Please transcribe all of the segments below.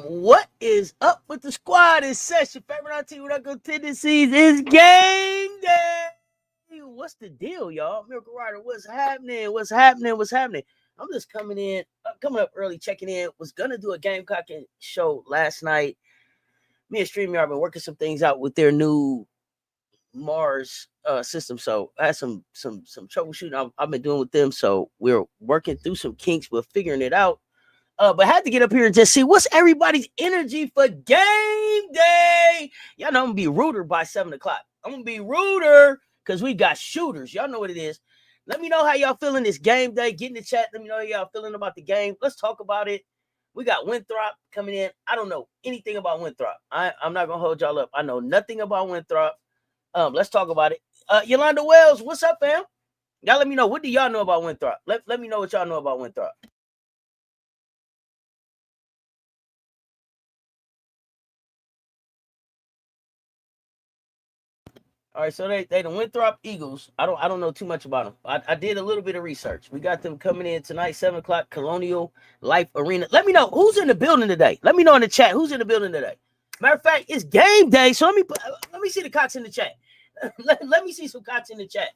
What is up with the squad? It's Cess, your favorite auntie with Uncle tendencies. It's game day. What's the deal, y'all? Miracle Rider, what's happening? What's happening? What's happening? I'm just coming up early, checking in. Was gonna do a Gamecockin show last night. Me and StreamYard been working some things out with their new Mars system. So I had some troubleshooting I've been doing with them. So we're working through some kinks, but figuring it out. But had to get up here and just see what's everybody's energy for game day. Y'all know I'm gonna be Rooter by 7 o'clock. I'm gonna be Rooter because we got shooters. Y'all know what it is. Let me know how y'all feeling this game day. Get in the chat. Let me know how y'all feeling about the game. Let's talk about it. We got Winthrop coming in. I don't know anything about Winthrop. I'm not gonna hold y'all up. I know nothing about Winthrop. Let's talk about it. Yolanda Wells, what's up, fam? Y'all let me know. What do y'all know about Winthrop? Let me know what y'all know about Winthrop. All right, so they the Winthrop Eagles. I don't know too much about them. I did a little bit of research. We got them coming in tonight, 7 o'clock, Colonial Life Arena. Let me know who's in the building today. Let me know in the chat who's in the building today. Matter of fact, it's game day, so let me see the Cox in the chat. let me see some Cox in the chat.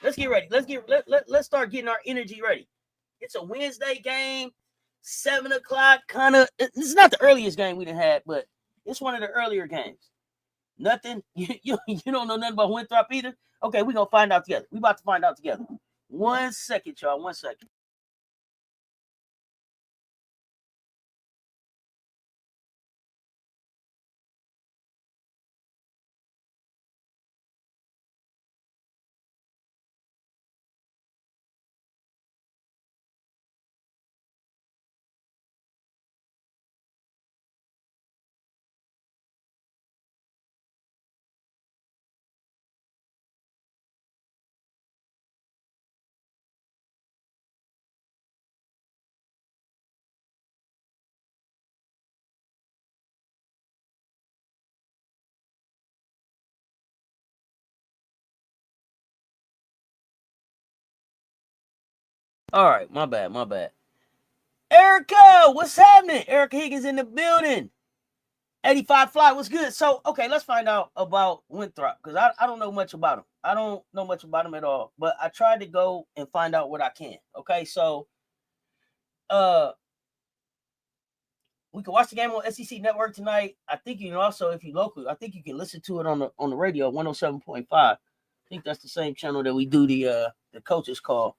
Let's get ready. Let's start getting our energy ready. It's a Wednesday game, 7 o'clock. This is not the earliest game we done had, but it's one of the earlier games. Nothing? You don't know nothing about Winthrop either? Okay, we're going to find out together. We about to find out together. 1 second, y'all. 1 second. All right, my bad. Erica, what's happening? Erica Higgins in the building. 85 Fly, what's good? So, okay, let's find out about Winthrop because I don't know much about him. I don't know much about him at all, but I tried to go and find out what I can. Okay, so we can watch the game on SEC Network tonight. I think you can also, if you're local, I think you can listen to it on the radio, 107.5. I think that's the same channel that we do the coaches call.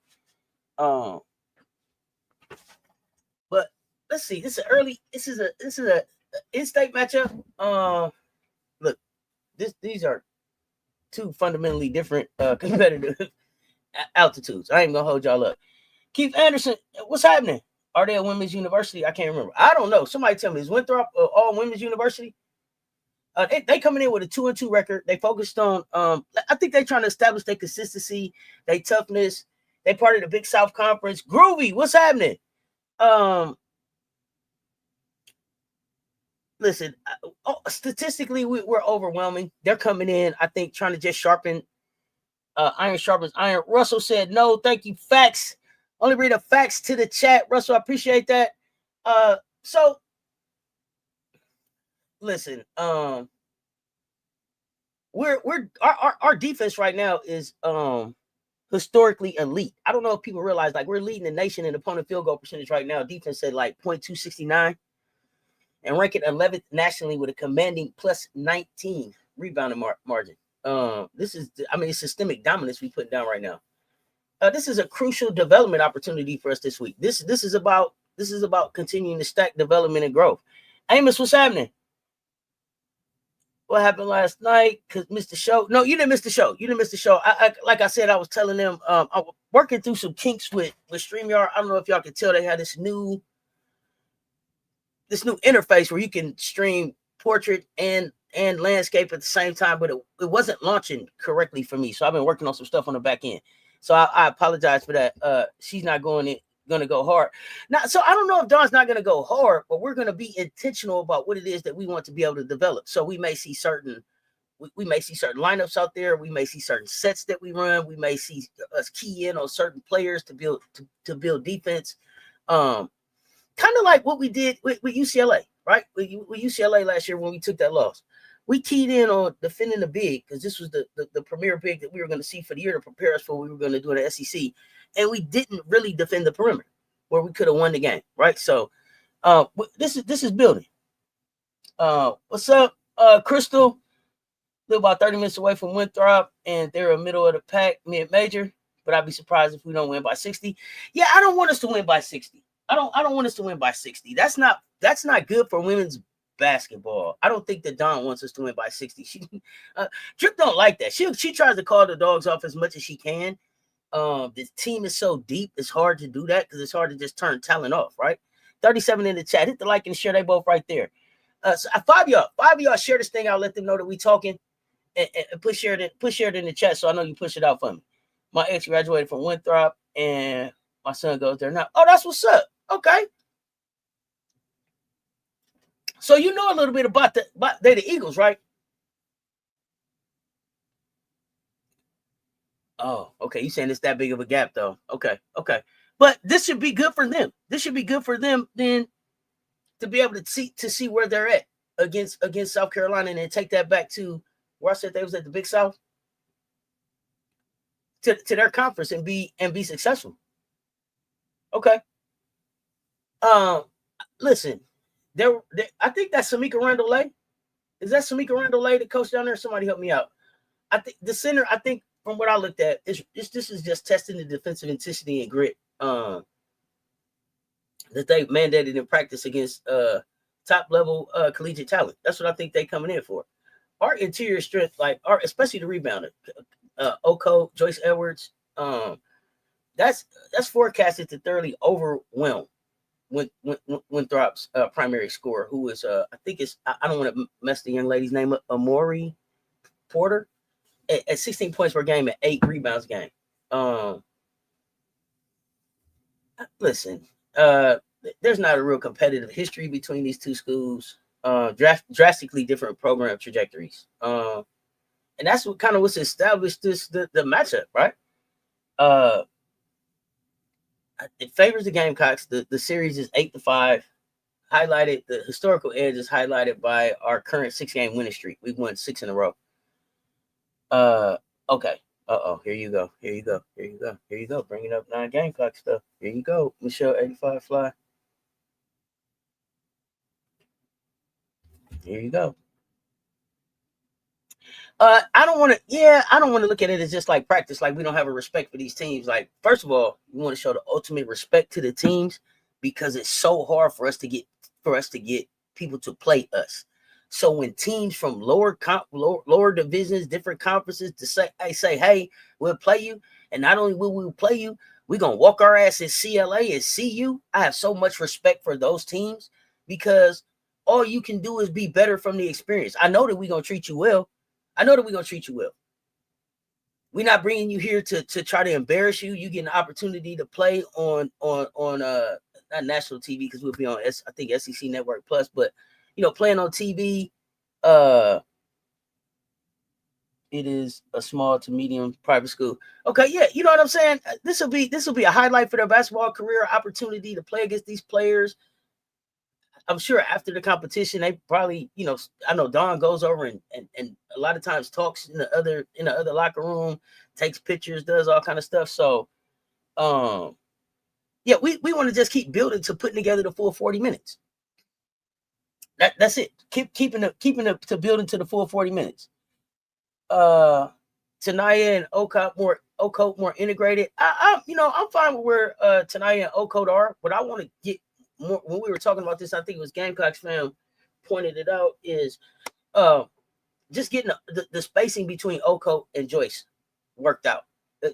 But let's see. This is a in-state matchup. Look, these are two fundamentally different competitive altitudes. I ain't gonna hold y'all up. Keith Anderson, what's happening? Are they a women's university? I can't remember. I don't know. Somebody tell me. Is Winthrop all women's university? They coming in with a 2-2 record. They focused on. I think they're trying to establish their consistency, their toughness. They part of the Big South Conference. Groovy, what's happening? Listen, statistically, we're overwhelming. They're coming in, I think, trying to just sharpen Iron sharpens iron. Russell said no, thank you. Facts. Only read the facts to the chat. Russell, I appreciate that. So listen, our defense right now is historically elite. I don't know if people realize, like, we're leading the nation in opponent field goal percentage right now. Defense at like .269 and ranking 11th nationally with a commanding plus 19 rebounding margin. This is, I mean, it's systemic dominance we put down right now. This is a crucial development opportunity for us this week. This is about continuing to stack development and growth. Amos, what's happening? What happened last night? Because missed the show. No, you didn't miss the show. You didn't miss the show. I like I said, I was telling them, I was working through some kinks with StreamYard. I don't know if y'all can tell, they had this new interface where you can stream portrait and landscape at the same time, but it wasn't launching correctly for me. So I've been working on some stuff on the back end. So I apologize for that. She's not going to go hard now. So I don't know if Dawn's not going to go hard, but we're going to be intentional about what it is that we want to be able to develop. So we may see certain lineups out there. We may see certain sets that we run. We may see us key in on certain players to build defense. Kind of like what we did with UCLA, right? With UCLA last year when we took that loss. We keyed in on defending the big because this was the premier big that we were going to see for the year to prepare us for what we were going to do in the SEC. And we didn't really defend the perimeter where we could have won the game, right? So this is building. What's up, Crystal? Live about 30 minutes away from Winthrop, and they're a middle of the pack mid-major, but I'd be surprised if we don't win by 60. Yeah, I don't want us to win by 60. I don't want us to win by 60. That's not good for women's basketball. I don't think that Dawn wants us to win by 60. She Drip don't like that. She tries to call the dogs off as much as she can. The team is so deep, it's hard to do that because it's hard to just turn talent off, right? 37 in the chat. Hit the like and share. They both right there. So five of y'all share this thing. I'll let them know that we talking and push share it in the chat. So I know you push it out for me. My ex graduated from Winthrop and my son goes there now. Oh, that's what's up. Okay. So you know a little bit about they're the Eagles, right? Oh, okay. You saying it's that big of a gap, though? Okay. But this should be good for them. This should be good for them then to be able to see where they're at against South Carolina and then take that back to where I said they was at the Big South to their conference and be successful. Okay. Listen. I think that's Semeka Randall-Lay. Is that Semeka Randall-Lay, the coach down there? Somebody help me out. I think the center, from what I looked at, this is just testing the defensive intensity and grit that they mandated in practice against top level collegiate talent. That's what I think they coming in for. Our interior strength, especially the rebounder, Okot, Joyce Edwards, that's forecasted to thoroughly overwhelm Winthrop's primary scorer, who is I think it's I don't want to mess the young lady's name up, Amourie Porter, at 16 points per game and 8 rebounds a game. Listen, there's not a real competitive history between these two schools. Drastically different program trajectories, and that's what's established the matchup, right? It favors the Gamecocks. The series is 8-5. Highlighted, the historical edge is highlighted by our current 6-game winning streak. We've won 6 in a row. Okay. Here you go. Bringing up 9 Gamecock stuff. Here you go. Michelle 85 Fly. Here you go. I don't want to look at it as just like practice, like we don't have a respect for these teams. Like, first of all, we want to show the ultimate respect to the teams because it's so hard for us to get people to play us. So when teams from lower divisions, different conferences to say, hey, we'll play you, and not only will we play you, we're gonna walk our ass at CLA and see you. I have so much respect for those teams because all you can do is be better from the experience. I know that we're gonna treat you well. We're not bringing you here to try to embarrass you. You get an opportunity to play on not national TV because we'll be on I think SEC Network Plus, but playing on TV, It is a small to medium private school. Okay, yeah, you know what I'm saying? This will be a highlight for their basketball career, opportunity to play against these players. I'm sure after the competition, they probably, I know Dawn goes over and a lot of times talks in the other locker room, takes pictures, does all kind of stuff. So, yeah, we want to just keep building to putting together the full 40 minutes. That's it. Keeping to building to the full 40 minutes. Tanaya and Okot more integrated. I'm fine with where Tanaya and Okot are, but I want to get more. When we were talking about this, I think it was Gamecocks fam pointed it out, is just getting the spacing between Okot and Joyce worked out.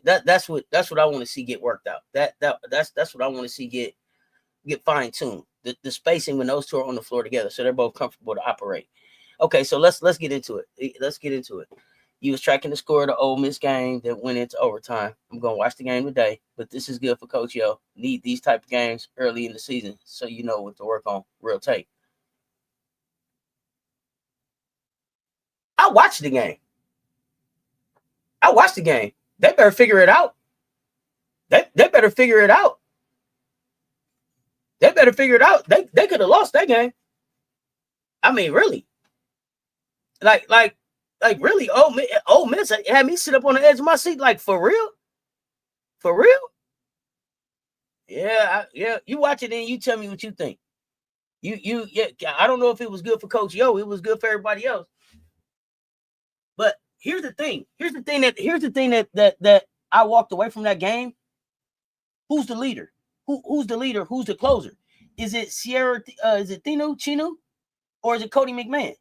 That's what I want to see get worked out. That's what I want to see get fine tuned. The spacing when those two are on the floor together, so they're both comfortable to operate. Okay, so let's get into it. Let's get into it. You was tracking the score of the Ole Miss game that went into overtime. I'm gonna watch the game today, but this is good for Coach Yo. Need these type of games early in the season so you know what to work on. Real tape. I watched the game. They better figure it out. They better figure it out. They could have lost that game. I mean, really. Like really, Ole Miss had me sit up on the edge of my seat, like, for real? For real? Yeah, you watch it and you tell me what you think. Yeah, I don't know if it was good for Coach Yo. It was good for everybody else. But here's the thing that I walked away from that game. Who's the leader? Who's the leader? Who's the closer? Is it Sierra? Is it Chinu, or is it Cody McMahon?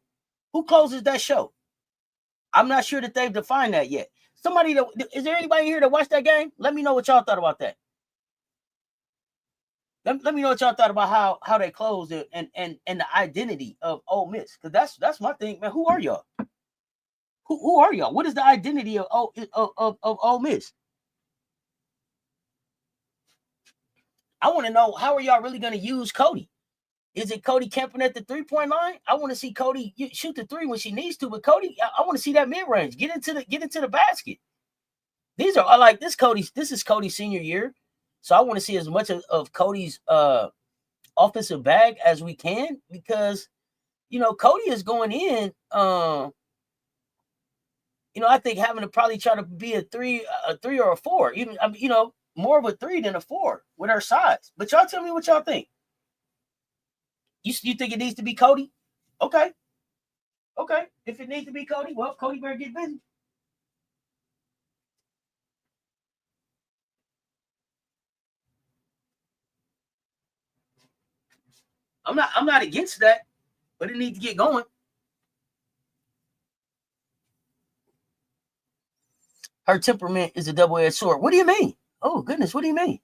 Who closes that show? I'm not sure that they've defined that yet. Is there anybody here that watched that game? Let me know what y'all thought about that. Let me know what y'all thought about how they closed it and the identity of Ole Miss, because that's my thing, man. Who are y'all? Who are y'all? What is the identity of Ole Miss? I want to know, how are y'all really going to use Cody? Is it Cody camping at the 3-point line? I want to see Cody shoot the three when she needs to, but Cody, I want to see that mid range. Get into the basket. These are like this is Cody's senior year, so I want to see as much of Cody's offensive bag as we can, because Cody is going in. I think having to probably try to be a three or a four, even more of a 3 than a 4 with her size. But y'all tell me what y'all think. You think it needs to be Cody? Okay. If it needs to be Cody, well, Cody better get busy. I'm not against that, but it needs to get going. Her temperament is a double-edged sword. What do you mean? Oh, goodness, what do you mean?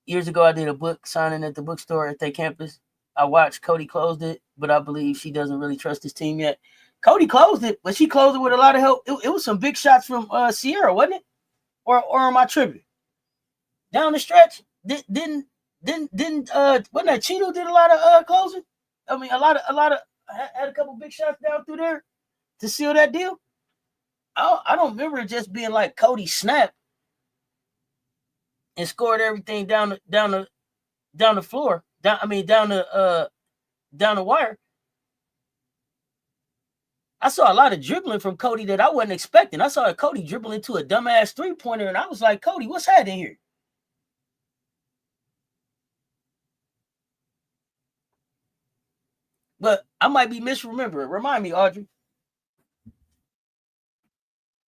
Years ago, I did a book signing at the bookstore at their campus. I watched Cody closed it, but I believe she doesn't really trust his team yet. Cody closed it, but she closed it with a lot of help. It was some big shots from Sierra, wasn't it? Or am I tripping? Down the stretch, didn't wasn't that Chino did a lot of closing? I mean, a lot of had a couple big shots down through there to seal that deal. I don't remember it just being like Cody snapped and scored everything down the floor. Down the wire. I saw a lot of dribbling from Cody that I wasn't expecting. I saw Cody dribbling to a dumbass 3-pointer, and I was like, Cody, what's happening here? But I might be misremembering. Remind me, Audrey.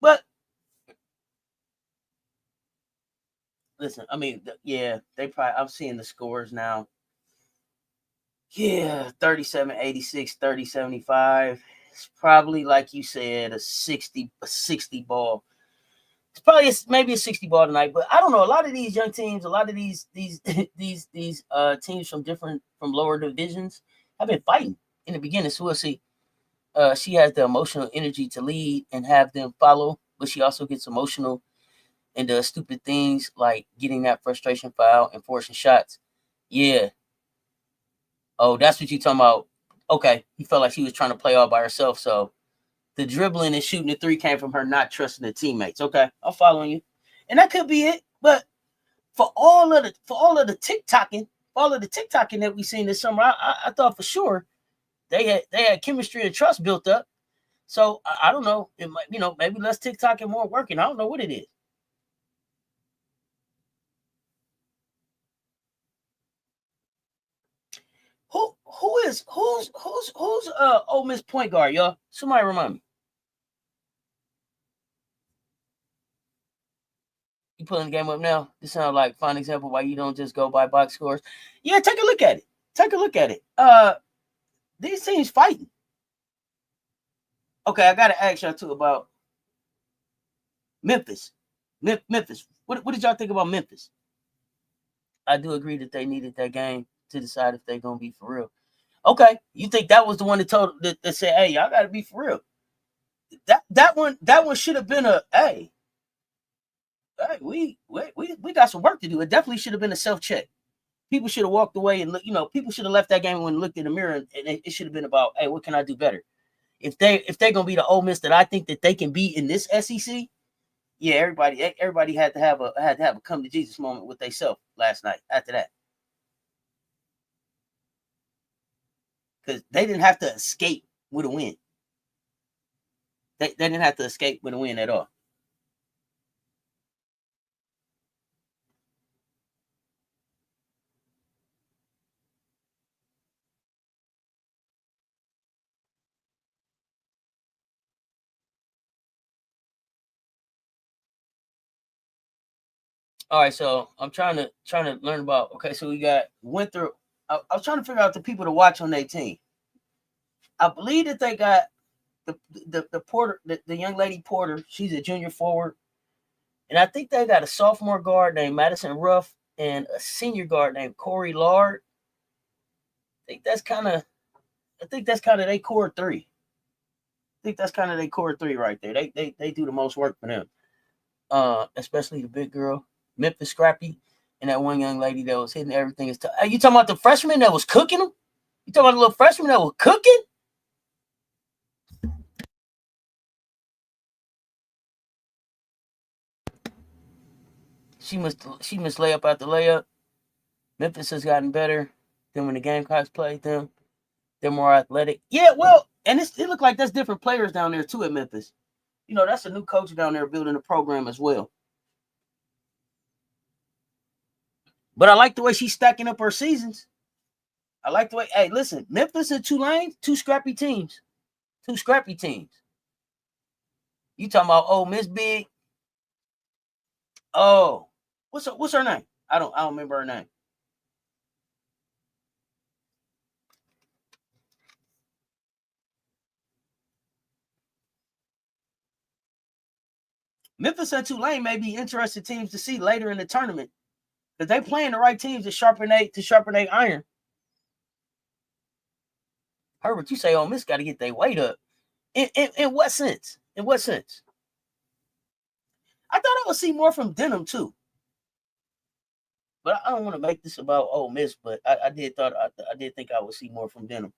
But listen, I mean, yeah, they probably. I'm seeing the scores now. Yeah, 37-86, 30-75. It's probably, like you said, a 60 ball. It's probably maybe a 60 ball tonight, but I don't know. A lot of these young teams, a lot of these teams from lower divisions have been fighting in the beginning. So we'll see. She has the emotional energy to lead and have them follow, but she also gets emotional and does stupid things like getting that frustration foul and forcing shots. Yeah. Oh, that's what you're talking about. Okay. You felt like she was trying to play all by herself. So the dribbling and shooting the three came from her not trusting the teammates. Okay, I'm following you, and that could be it. But for all of the TikToking, that we seen this summer, I thought for sure they had chemistry and trust built up. So I don't know. It might, maybe less TikTok and more working. I don't know what it is. Who's Ole Miss point guard, y'all? Somebody remind me. You pulling the game up now? This sounds like a fine example why you don't just go by box scores. Yeah, take a look at it. These teams fighting. Okay, I gotta ask y'all too about Memphis. Memphis. What did y'all think about Memphis? I do agree that they needed that game to decide if they're gonna be for real. Okay, you think that was the one that said, "Hey, y'all got to be for real." That one should have been a hey. We got some work to do. It definitely should have been a self check. People should have walked away and people should have left that game and looked in the mirror, and it should have been about, hey, what can I do better? If they're gonna be the Ole Miss that I think that they can be in this SEC, yeah, everybody had to have a come to Jesus moment with themselves last night. After that. Because they didn't have to escape with a win. They didn't have to escape with a win at all. All right, so I'm trying to learn about. Okay, so we got Winthrop. I was trying to figure out the people to watch on their team. I believe that they got the Porter, the young lady Porter. She's a junior forward, and I think they got a sophomore guard named Madison Ruff and a senior guard named Corey Lard. I think that's kind of their core three. I think that's kind of their core three right there. They do the most work for them, especially the big girl, Memphis Scrappy, and that one young lady that was hitting everything. Are you talking about the freshman that was cooking them? You talking about the little freshman that was cooking? She must lay up after layup. Memphis has gotten better than when the Gamecocks played them. They're more athletic. Yeah, well, and it looked like there's different players down there too at Memphis. That's a new coach down there building a program as well. But I like the way she's stacking up her seasons. I like the way. Hey, listen, Memphis and Tulane, two scrappy teams. You talking about Ole Miss big? Oh, what's her name? I don't remember her name. Memphis and Tulane may be interesting teams to see later in the tournament, because they playing the right teams to sharpen their iron. Herbert, you say Ole Miss got to get their weight up. In what sense? In what sense? I thought I would see more from Denham too. But I don't want to make this about Ole Miss, but I did think I would see more from Denham.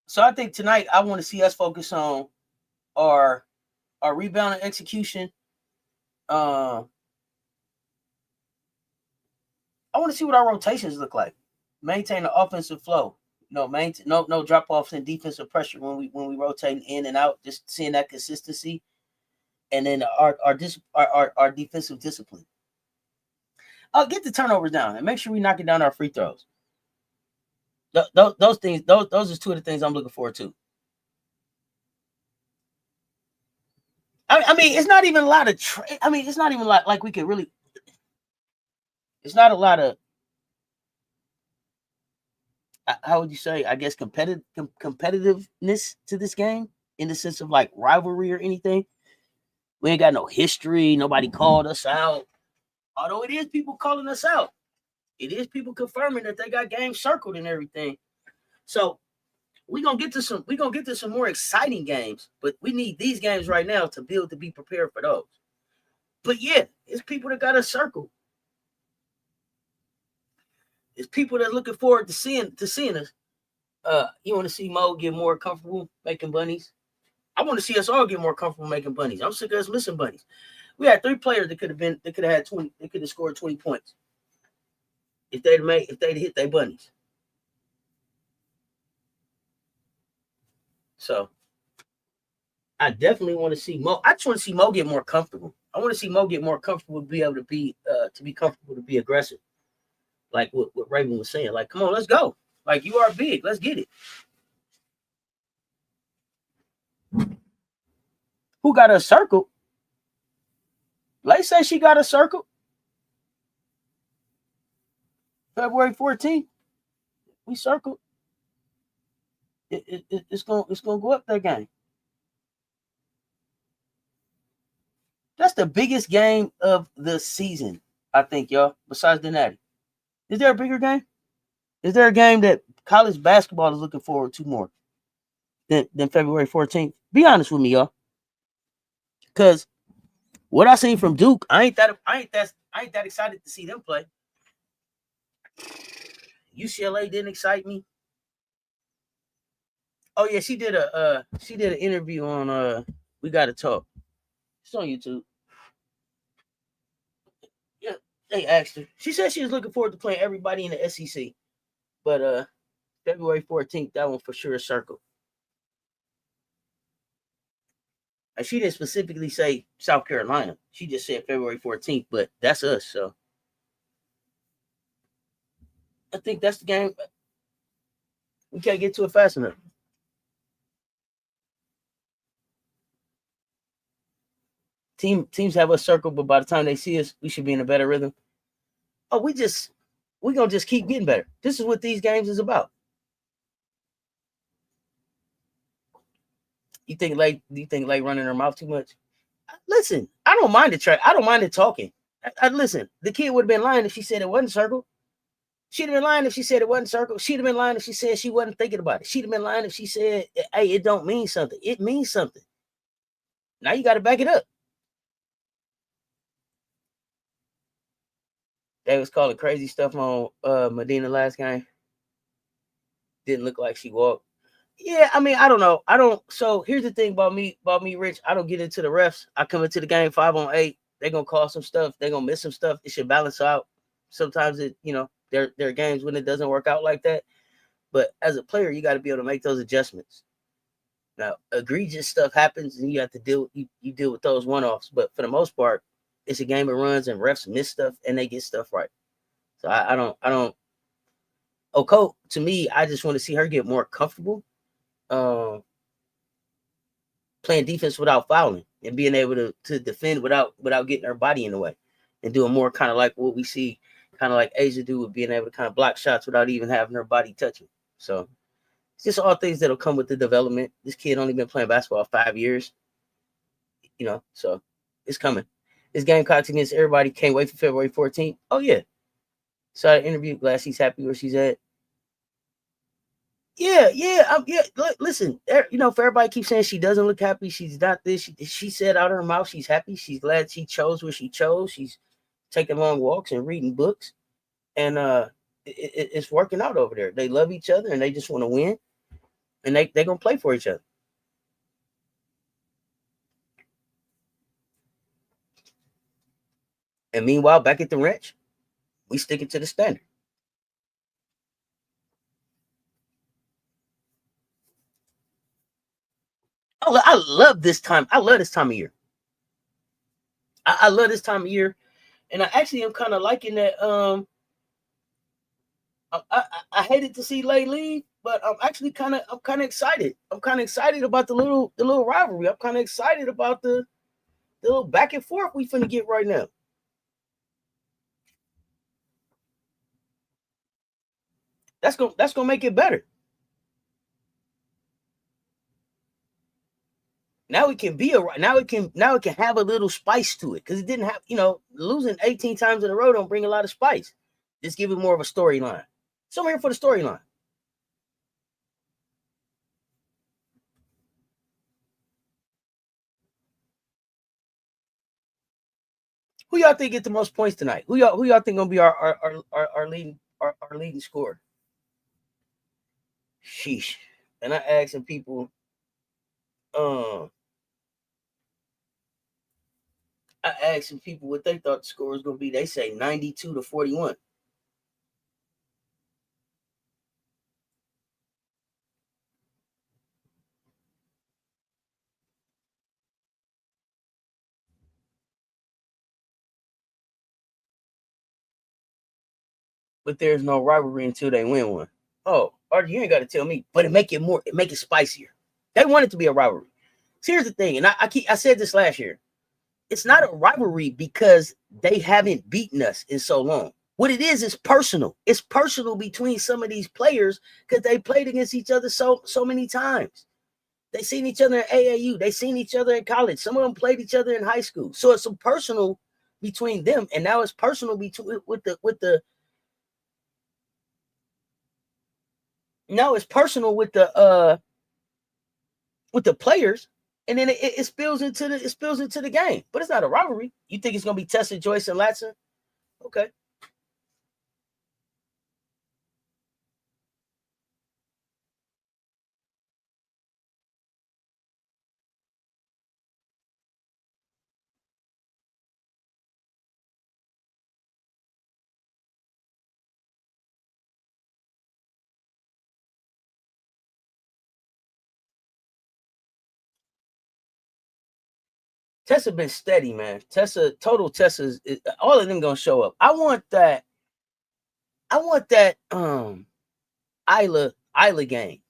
So I think tonight I want to see us focus on our rebound and execution. I want to see what our rotations look like. Maintain the offensive flow. No drop offs and defensive pressure when we rotate in and out. Just seeing that consistency, and then our defensive discipline. Get the turnovers down and make sure we knock it down our free throws. Those things, those are two of the things I'm looking forward to. I mean, it's not even a lot of. It's not even like we could really. It's not a lot of. How would you say? I guess competitiveness to this game in the sense of like rivalry or anything. We ain't got no history. Nobody called us out. Although it is people calling us out. It is people confirming that they got games circled and everything. So we're gonna get to some more exciting games, but we need these games right now to be prepared for those. But yeah, it's people that got us circled. It's people that's looking forward to seeing us. You want to see Mo get more comfortable making bunnies? I want to see us all get more comfortable making bunnies. I'm sick of us missing bunnies. We had 3 players that could have had 20, they could have scored 20 points if they'd hit their bunnies. So I definitely want to see Mo. I just want to see Mo get more comfortable. I want to see Mo get more comfortable to be able to be comfortable to be aggressive. Like what Raven was saying. Like, come on, let's go. Like, you are big. Let's get it. Who got a circle? Lay say she got a circle. February 14th. We circled. It's gonna go up that game. That's the biggest game of the season, I think, y'all. Besides the Natty, is there a bigger game? Is there a game that college basketball is looking forward to more than February 14th? Be honest with me, y'all. Because what I seen from Duke, I ain't that excited to see them play. UCLA didn't excite me. Oh yeah, she did an interview on We Gotta Talk. It's on YouTube. Yeah, they asked her. She said she was looking forward to playing everybody in the SEC. But February 14th, that one for sure is circled. And she didn't specifically say South Carolina. She just said February 14th, but that's us. So I think that's the game. We can't get to it fast enough. Teams have us circled, but by the time they see us, we should be in a better rhythm. Oh, we're gonna just keep getting better. This is what these games is about. You think Lay running her mouth too much? Listen, I don't mind the track. I don't mind the talking. Listen, the kid would have been lying if she said it wasn't circle. She'd have been lying if she said it wasn't circle. She'd have been lying if she said she wasn't thinking about it. She'd have been lying if she said, hey, it don't mean something. It means something. Now you got to back it up. They was calling crazy stuff on Madina last game. Didn't look like she walked. Yeah, I mean, I don't know. So here's the thing about me, Rich. I don't get into the refs. I come into the game 5-on-8. They're gonna call some stuff. They're gonna miss some stuff. It should balance out. Sometimes there are games when it doesn't work out like that. But as a player, you got to be able to make those adjustments. Now, egregious stuff happens, and you have to deal with those one-offs. But for the most part, it's a game of runs, and refs miss stuff and they get stuff right. So I don't. Okot, to me, I just want to see her get more comfortable playing defense without fouling and being able to defend without getting her body in the way, and doing more kind of like what we see, kind of like Asia do, with being able to kind of block shots without even having her body touching. So it's just all things that'll come with the development. This kid only been playing basketball 5 years, so it's coming. This Gamecocks against everybody. Can't wait for February 14th. Oh yeah, saw the interview. Glad she's happy where she's at. Yeah. Listen, for everybody keeps saying she doesn't look happy. She's not this. She said out of her mouth she's happy. She's glad she chose what she chose. She's taking long walks and reading books, and it's working out over there. They love each other and they just want to win, and they're gonna play for each other. And meanwhile, back at the ranch, we sticking to the standard. Oh, I love this time. I love this time of year. I love this time of year, and I actually am kind of liking that. I hated to see Lay leave, but I'm kind of excited. I'm kind of excited about the little rivalry. I'm kind of excited about the little back and forth we finna get right now. That's gonna make it better. Now it can have a little spice to it, because it didn't have, losing 18 times in a row don't bring a lot of spice. Just give it more of a storyline. So I'm here for the storyline. Who y'all think get the most points tonight? Who y'all think gonna be our our leading scorer. Sheesh. And I asked some people, I asked some people what they thought the score was going to be. They say 92-41. But there's no rivalry until they win one. Oh, Artie, you ain't got to tell me, but it make it spicier. They want it to be a rivalry. So here's the thing, and I said this last year. It's not a rivalry because they haven't beaten us in so long. What it is personal. It's personal between some of these players because they played against each other so many times. They seen each other in AAU. They seen each other in college. Some of them played each other in high school. So it's some personal between them, and now it's personal between with the players, and then it spills into the game. But it's not a rivalry. You think it's gonna be Tessa, Joyce, and Latson? Okay. Tessa been steady, man. Tessa, all of them gonna show up. I want that Isla game.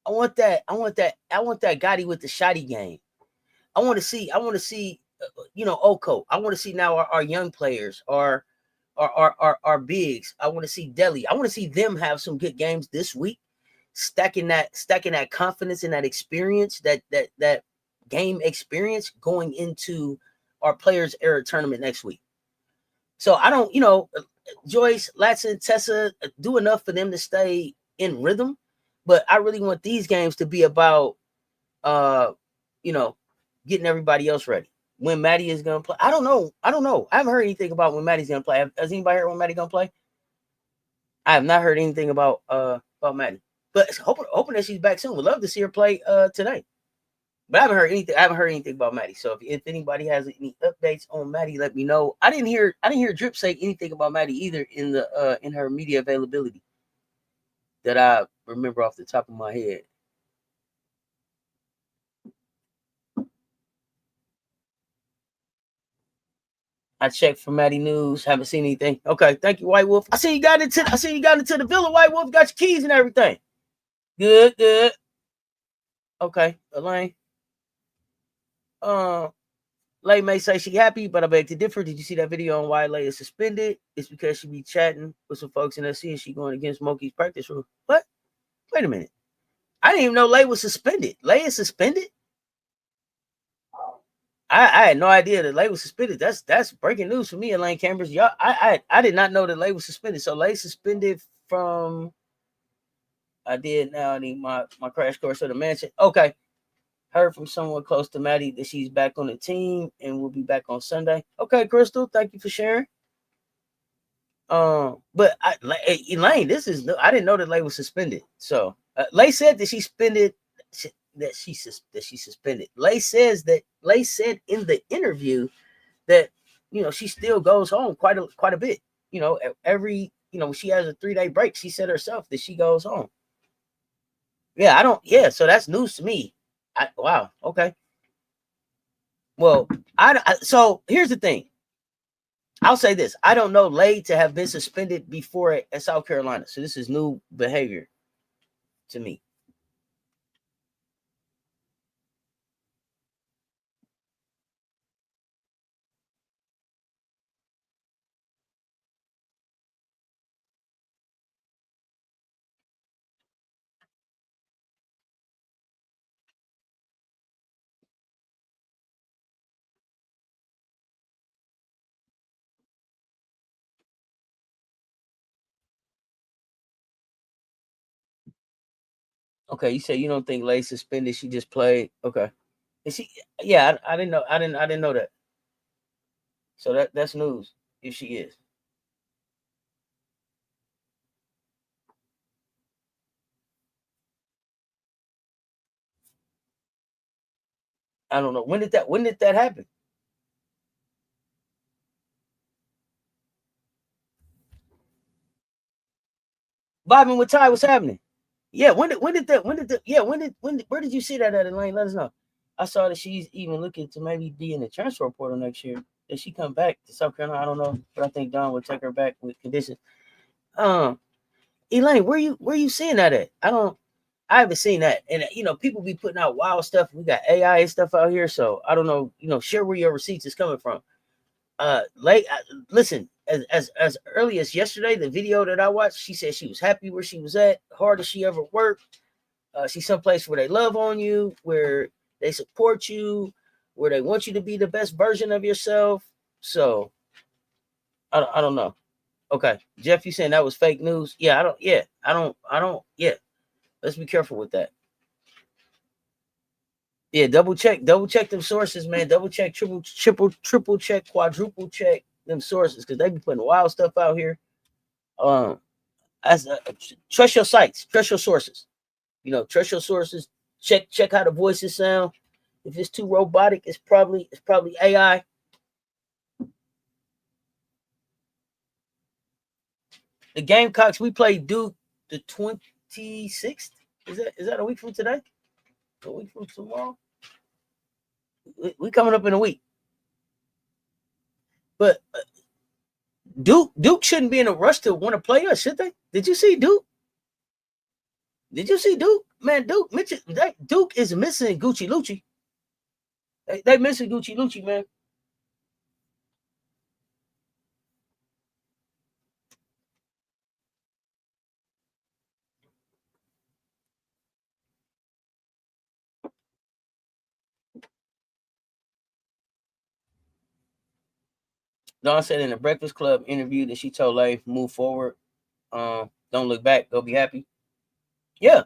I want that Gotti with the shotty game. I want to see Okot. I want to see now our young players, our bigs. I want to see Deli. I want to see them have some good games this week, stacking that confidence and that experience, that game experience going into our players era tournament next week. So I don't, Joyce, Latson, Tessa do enough for them to stay in rhythm, but I really want these games to be about getting everybody else ready. When Maddie is gonna play, I don't know. I haven't heard anything about when Maddie's gonna play. Has anybody heard when Maddie gonna play? I have not heard anything about Maddie, but hoping that she's back soon. Would love to see her play tonight. But I haven't heard anything about Maddie. So if anybody has any updates on Maddie, let me know. I didn't hear Drip say anything about Maddie either in her media availability that I remember off the top of my head. I checked for Maddie news. Haven't seen anything. Okay, thank you, White Wolf. I seen you got into the villa, White Wolf. Got your keys and everything. Good. Okay, Elaine. Lay may say she happy, but I beg to differ. Did you see that video on why Lay is suspended? It's because she be chatting with some folks in SC and she going against Monkey's practice rule. What? Wait a minute. I didn't even know Lay was suspended. Lay is suspended? I had no idea that Lay was suspended. That's breaking news for me, Elaine Cambers. Y'all, I did not know that Lay was suspended. So Lay suspended from. I did now. I need my crash course of the mansion. Okay. Heard from someone close to Maddie that she's back on the team and will be back on Sunday. Okay, Crystal, thank you for sharing. But Elaine, I didn't know that Lay was suspended. So Lay said that she suspended. That she suspended. Lay said in the interview that she still goes home quite a bit. Every she has a 3-day break. She said herself that she goes home. Yeah, I don't. Yeah, so that's news to me. Wow. Okay. Well, so here's the thing. I'll say this: I don't know Lay to have been suspended before at South Carolina, so this is new behavior to me. Okay, you say you don't think Lay suspended? She just played. Okay, is she? Yeah, I didn't know. I didn't know that. So that's news if she is. I don't know. When did that happen? Vibing with Ty, what's happening? Yeah, when did where did you see that at, Elaine? Let us know. I saw that she's even looking to maybe be in the transfer portal next year. Did she come back to South Carolina? I don't know, but I think Dawn will take her back with conditions. Elaine, where you seeing that at? I haven't seen that. And people be putting out wild stuff. We got AI and stuff out here, so I don't know. Share where your receipts is coming from. Listen, as early as yesterday, the video that I watched, she said she was happy where she was at, hardest she ever worked. She's someplace where they love on you, where they support you, where they want you to be the best version of yourself. So I don't know. Okay, Jeff, you saying that was fake news? Yeah, I don't. Yeah, let's be careful with that. Yeah, double check them sources, man. Double check, triple check, quadruple check them sources, because they be putting wild stuff out here. As trust your sites, trust your sources. Trust your sources. Check how the voices sound. If it's too robotic, it's probably AI. The Gamecocks, we play Duke the 26th. Is that a week from today? A week from tomorrow? We coming up in a week. But Duke shouldn't be in a rush to want to play us, should they? Did you see Duke? Man, Duke is missing Gucci Lucci. They missing Gucci Lucci, man. Dawn said in the Breakfast Club interview that she told Lay, move forward. Don't look back. Go be happy. Yeah.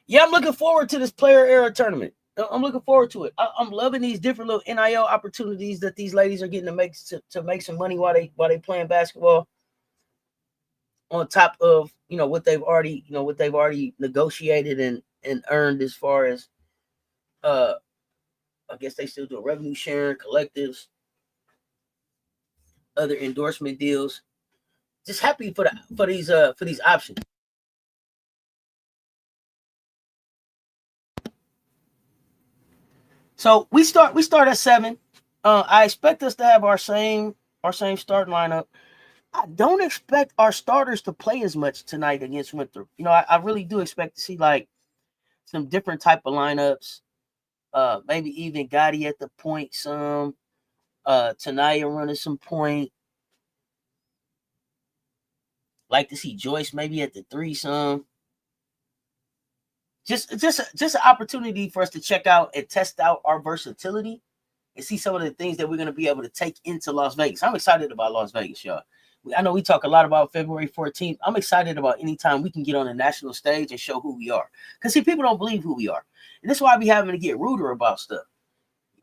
Yeah, I'm looking forward to this player era tournament. I'm looking forward to it. I'm loving these different little NIL opportunities that these ladies are getting to make some money while they playing basketball. On top of what they've already negotiated and earned as far as I guess they still do revenue sharing, collectives, other endorsement deals. Just happy for these options. So we start at 7. I expect us to have our same starting lineup. I don't expect our starters to play as much tonight against Winthrop. I really do expect to see like some different type of lineups. Maybe even Gotti at the point some. Tanaya running some point. Like to see Joyce maybe at the 3 some. Just an opportunity for us to check out and test out our versatility and see some of the things that we're going to be able to take into Las Vegas. I'm excited about Las Vegas, y'all. I know we talk a lot about February 14th. I'm excited about any time we can get on a national stage and show who we are. Because, see, people don't believe who we are. And that's why I be having to get ruder about stuff.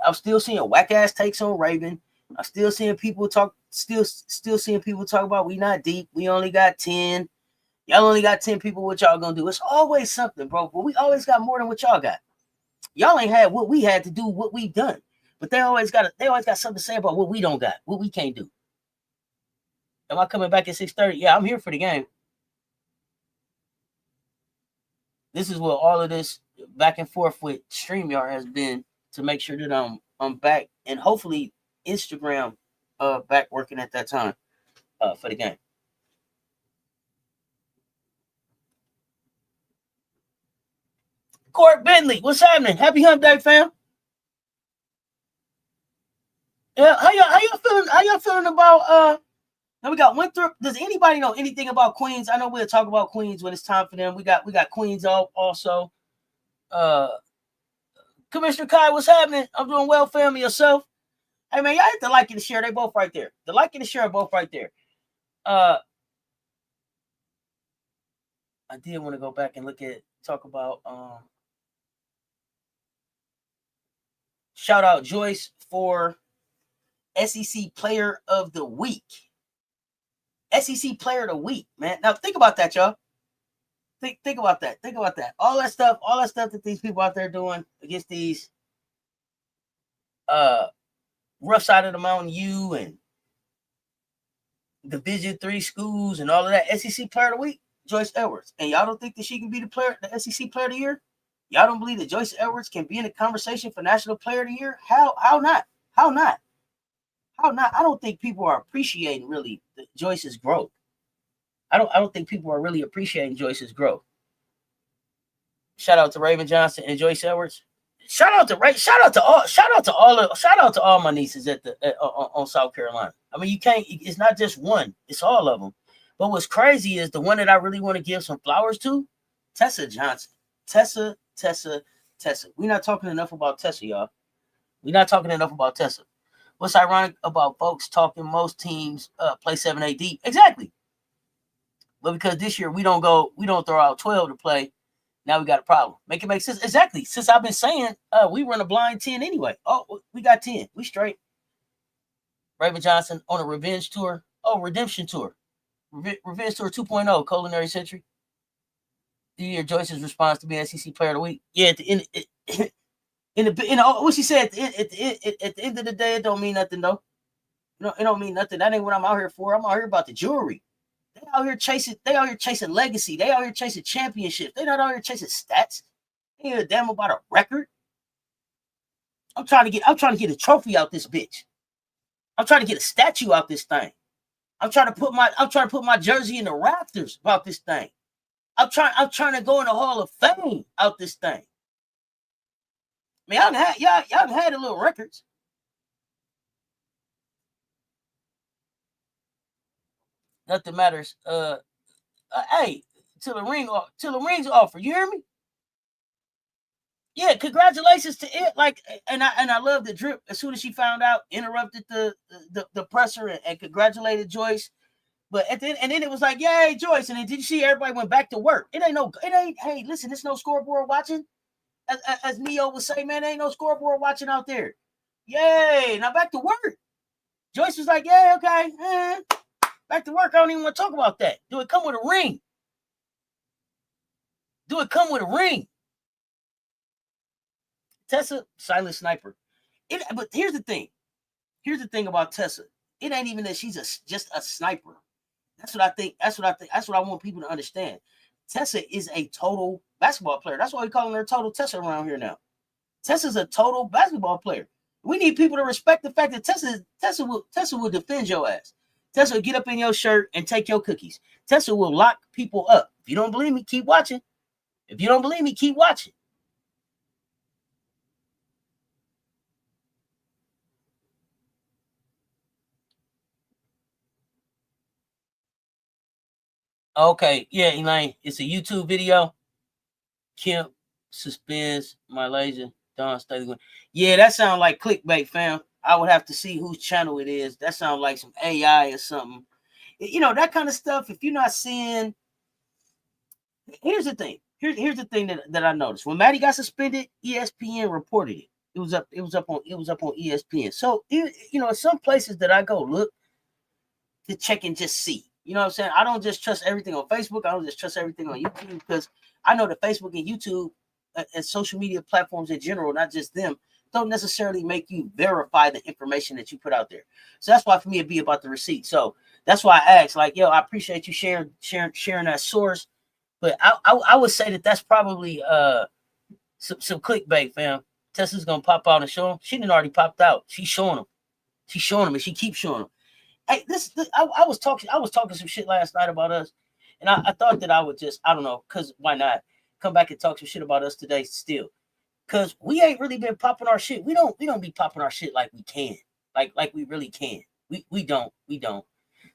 I'm still seeing whack-ass takes on Raven. I'm still seeing people talk, still seeing people talk about we not deep. We only got 10. Y'all only got 10 people. What y'all gonna do? It's always something, bro. But we always got more than what y'all got. Y'all ain't had what we had to do, what we done. But they always got something to say about what we don't got, what we can't do. Am I coming back at 6:30? Yeah, I'm here for the game. This is what all of this back and forth with StreamYard has been to make sure that I'm back and hopefully Instagram back working at that time for the game. Court Bentley, what's happening? Happy Hump Day, fam. Yeah, how y'all feeling? How y'all feeling about now we got Winthrop. Does anybody know anything about Queens? I know we'll talk about Queens when it's time for them. We got Queens also. Commissioner Kai, what's happening? I'm doing well, family. Yourself? Hey man, y'all hit the like and the share. They both right there. The like and the share are both right there. I did want to go back and talk about shout out Joyce for SEC Player of the Week. SEC Player of the Week, man. Now think about that, y'all. Think about that. Think about that. All that stuff that these people out there doing against these rough side of the mountain U and Division III schools and all of that. SEC Player of the Week, Joyce Edwards. And y'all don't think that she can be the SEC Player of the Year? Y'all don't believe that Joyce Edwards can be in the conversation for National Player of the Year? How not? How not? How not? I don't think people are appreciating really Joyce's growth. I don't think people are really appreciating Joyce's growth. Shout out to Raven Johnson and Joyce Edwards. Shout out to all my nieces on South Carolina. I mean, you can't. It's not just one. It's all of them. But what's crazy is the one that I really want to give some flowers to, Tessa Johnson. Tessa. We're not talking enough about Tessa, y'all. We're not talking enough about Tessa. What's ironic about folks talking most teams play 7-8 deep? Exactly. But because this year we don't throw out 12 to play, now we got a problem. Make it make sense. Exactly. Since I've been saying we run a blind 10 anyway. Oh, we got 10. We straight. Raven Johnson on a revenge tour. Oh, redemption tour. Revenge tour 2.0, culinary century. The year Joyce's response to being SEC Player of the Week. Yeah, at the end, what she said at the end of the day, it don't mean nothing though. It don't mean nothing. That ain't what I'm out here for. I'm out here about the jewelry. They out here chasing legacy. They out here chasing championships. They not out here chasing stats. They ain't a damn about a record. I'm trying to get a trophy out this bitch. I'm trying to get a statue out this thing. I'm trying to put my jersey in the rafters about this thing. I'm trying to go in the Hall of Fame out this thing. I mean, y'all had the little records. Nothing matters. Hey, till the ring's offer. You hear me? Yeah, congratulations to it. Like, and I love the drip. As soon as she found out, interrupted the presser and congratulated Joyce. But at the end, and then it was like, yay, Joyce. And then did you see everybody went back to work? Hey, listen, it's no scoreboard watching. As Neo would say, man, there ain't no scoreboard watching out there. Yay, now back to work. Joyce was like, yeah, okay. Back to work. I don't even want to talk about that. Do it come with a ring? Tessa, silent sniper. But here's the thing. Here's the thing about Tessa. It ain't even that she's just a sniper. That's what I think. That's what I want people to understand. Tessa is a total basketball player. That's why we calling her total Tessa around here now. Tessa's a total basketball player. We need people to respect the fact that Tessa will defend your ass. Tessa will get up in your shirt and take your cookies. Tessa will lock people up. If you don't believe me, keep watching. If you don't believe me, keep watching. Okay, yeah, Elaine, it's a YouTube video. Kim suspends Malaysia. Dawn Staley. Yeah, that sounds like clickbait, fam. I would have to see whose channel it is. That sounds like some AI or something. That kind of stuff. If you're not seeing, here's the thing. Here's the thing that I noticed. When Maddie got suspended, ESPN reported it. It was up on ESPN. So in some places that I go look to check and just see. You know what I'm saying? I don't just trust everything on Facebook. I don't just trust everything on YouTube because I know that Facebook and YouTube and social media platforms in general, not just them, don't necessarily make you verify the information that you put out there. So that's why for me it'd be about the receipt. So that's why I asked, like, yo, I appreciate you sharing that source, but I would say that that's probably some clickbait, fam. Tessa's gonna pop out and show them. She didn't already popped out. She's showing them, and she keeps showing them. Hey, I was talking some shit last night about us, and I thought that I would just, I don't know, because why not come back and talk some shit about us today still? Because we ain't really been popping our shit. We don't be popping our shit like we can, like we really can. We don't.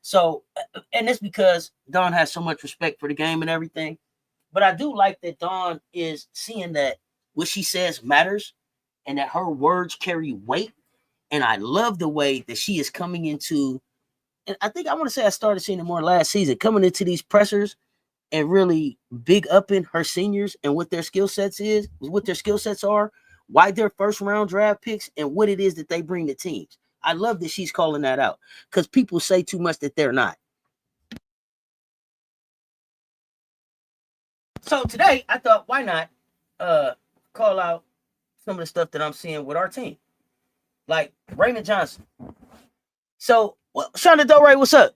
So, and it's because Dawn has so much respect for the game and everything. But I do like that Dawn is seeing that what she says matters, and that her words carry weight. And I love the way that she is coming into. And I think I want to say I started seeing it more last season, coming into these pressers and really big upping her seniors and what their skill sets are, why they're first round draft picks, and what it is that they bring to teams. I love that she's calling that out because people say too much that they're not. So today I thought, why not call out some of the stuff that I'm seeing with our team, like Raymond Johnson. So, Shonda Doray, what's up?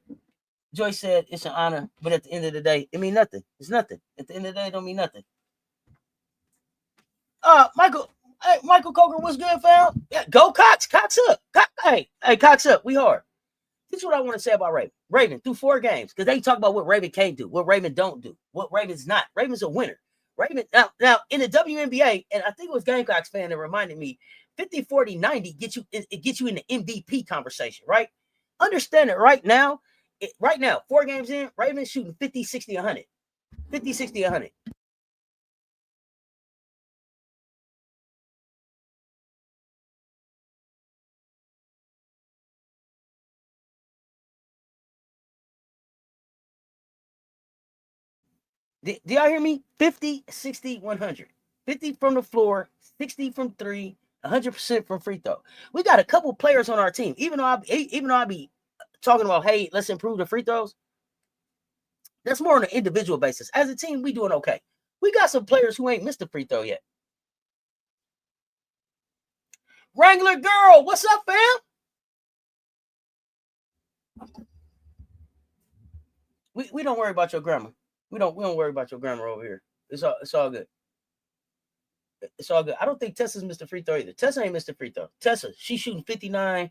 Joyce said it's an honor, but at the end of the day, it means nothing. It's nothing. At the end of the day, it don't mean nothing. Michael Coker, what's good, fam? Yeah, go Cox. Cox up. Hey, Cox up. We hard. This is what I want to say about Raven. Raven, through 4 games, because they talk about what Raven can't do, what Raven don't do, what Raven's not. Raven's a winner. Raven, now in the WNBA, and I think it was Gamecocks fan that reminded me, 50, 40, 90 gets you in the MVP conversation, right? Understand it right now. 4 games in, Raven's shooting 50, 60, 100. 50, 60, 100. Do y'all hear me? 50, 60, 100. 50 from the floor, 60 from 3, 100% from free throw. We got a couple players on our team. Even though I be talking about, hey, let's improve the free throws, that's more on an individual basis. As a team, we doing okay. We got some players who ain't missed a free throw yet. Wrangler girl, what's up, fam? We don't worry about your grammar. We don't worry about your grammar over here. It's all good. It's all good. I don't think Tessa's missed a free throw either. Tessa ain't missed a free throw. Tessa, she's shooting 59.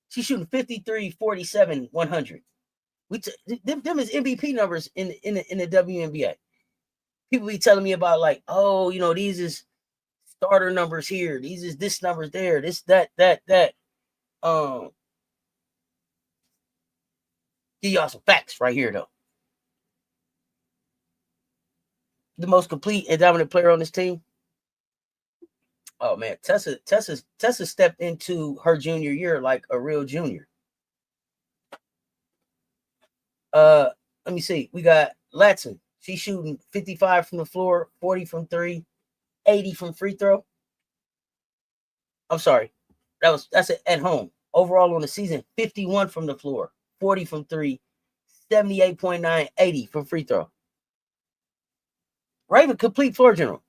She's shooting 53, 47, 100. Them is MVP numbers in the WNBA. People be telling me about, like, oh, these is starter numbers here. These is this numbers there. This, that. Give y'all some facts right here, though. The most complete and dominant player on this team. Oh man, Tessa stepped into her junior year like a real junior. Let me see. We got Latson. She's shooting 55 from the floor, 40 from 3, 80 from free throw. I'm sorry. That's at home. Overall on the season, 51 from the floor, 40 from 3, 78.9, 80 from free throw. Raven, complete floor general.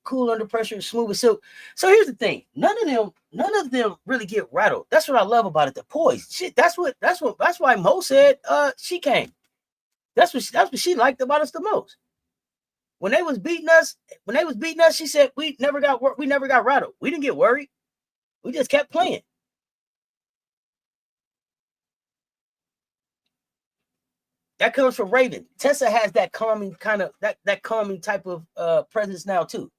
Cool under pressure, smooth as silk. So here's the thing: none of them really get rattled. That's what I love about it. The poise, shit. That's why Mo said she came. That's what she liked about us the most. When they was beating us, she said we never got rattled. We didn't get worried. We just kept playing. That comes from Raven. Tessa has that calming kind of that calming type of presence now too.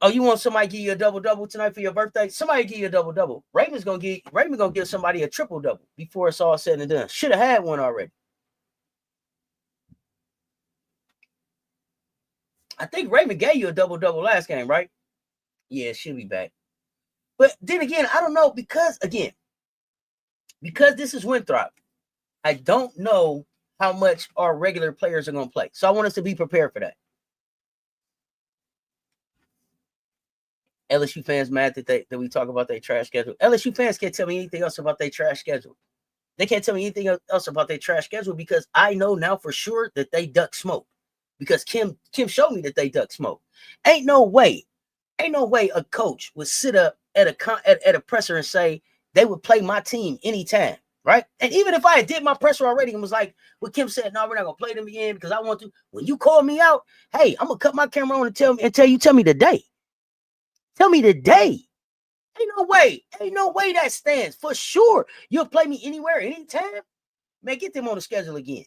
Oh, you want somebody to give you a double-double tonight for your birthday? Somebody give you a double-double. Raven's gonna give somebody a triple-double before it's all said and done. Should have had one already. I think Raven gave you a double-double last game, right? Yeah, she'll be back. But then again, I don't know, because this is Winthrop, I don't know how much our regular players are going to play. So I want us to be prepared for that. LSU fans mad that we talk about their trash schedule. LSU fans can't tell me anything else about their trash schedule. They can't tell me anything else about their trash schedule, because I know now for sure that they duck smoke. Because Kim showed me that they duck smoke. Ain't no way a coach would sit up at a presser and say they would play my team anytime, right? And even if I did my presser already and was like, what Kim said, no, we're not gonna play them again because I want to. When you call me out, hey, I'm gonna cut my camera on and tell me today. Tell me today. Ain't no way that stands. For sure, you'll play me anywhere, anytime. Man, get them on the schedule again.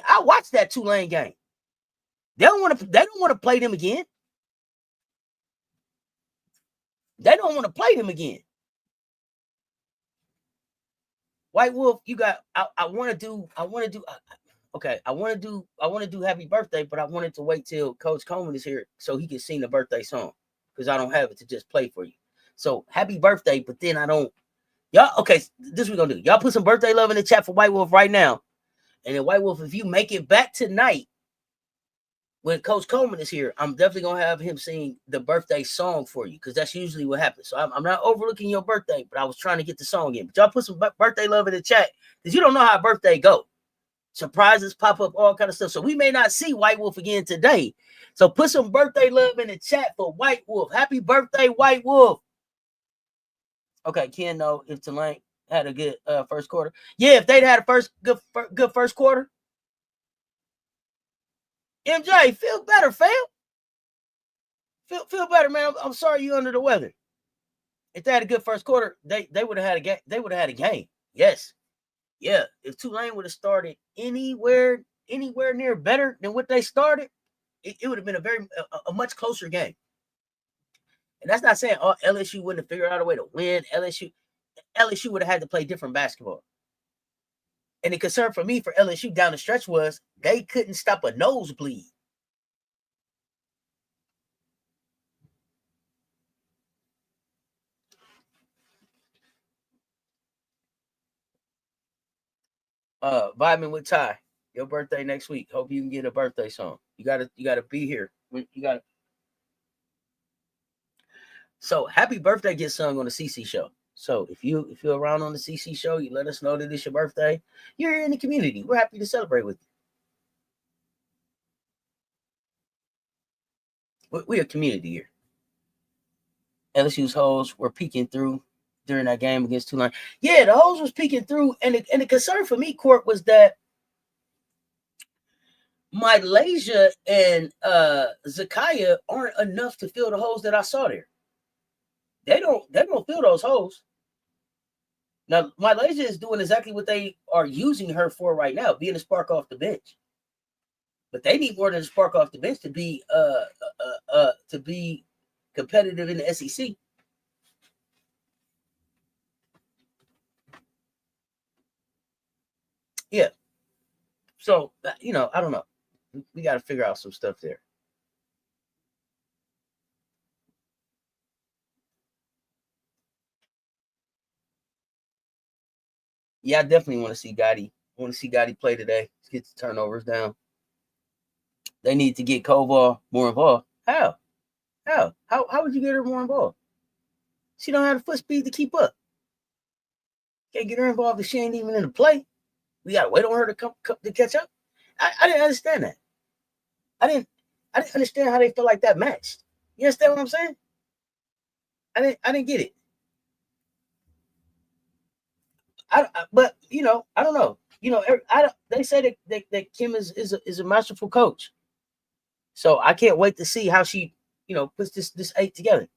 I watched that Tulane game. They don't want to play them again. They don't want to play them again. White Wolf, you got. I want to do happy birthday, but I wanted to wait till Coach Coleman is here so he can sing the birthday song, because I don't have it to just play for you. So happy birthday, but then I don't. Y'all, okay, this we're gonna do. Y'all put some birthday love in the chat for White Wolf right now. And then White Wolf, if you make it back tonight when Coach Coleman is here, I'm definitely gonna have him sing the birthday song for you, because that's usually what happens. So I'm not overlooking your birthday, but I was trying to get the song in. But y'all put some birthday love in the chat, because you don't know how a birthday go. Surprises pop up, all kind of stuff. So we may not see White Wolf again today. So put some birthday love in the chat for White Wolf. Happy birthday, White Wolf. Okay, Ken, know if Tulane had a good first quarter. Yeah, if they'd had a good first quarter. MJ, feel better, fam. Feel better, man. I'm sorry you under the weather. If they had a good first quarter, they would have had a game. They would have had a game. Yes. Yeah. If Tulane would have started anywhere near better than what they started, it would have been a much closer game. And that's not saying LSU wouldn't have figured out a way to win. LSU would have had to play different basketball. And the concern for me for LSU down the stretch was they couldn't stop a nosebleed. Vitamin with Ty, your birthday next week. Hope you can get a birthday song. You gotta be here. You gotta. So happy birthday gets sung on the CC show. So if you're around on the CC show, you let us know that it's your birthday. You're in the community. We're happy to celebrate with you. We're a community here. LSU's hoes were peeking through during that game against Tulane. Yeah, the hoes was peeking through, and the concern for me, Court, was that Malaysia and Zakaya aren't enough to fill the holes that I saw there. They don't fill those holes. Now, Malaysia is doing exactly what they are using her for right now, being a spark off the bench. But they need more than a spark off the bench to be competitive in the SEC. Yeah. So, I don't know. We got to figure out some stuff there. Yeah, I definitely want to see Gotti. I want to see Gotti play today. Let's get the turnovers down. They need to get Koval more involved. How would you get her more involved? She don't have the foot speed to keep up. Can't get her involved if she ain't even in the play. We gotta wait on her to come to catch up. I didn't understand that. I didn't understand how they feel like that matched. You understand what I'm saying? I didn't get it. But I don't know. They say that Kim is a masterful coach. So I can't wait to see how she, puts this 8 together.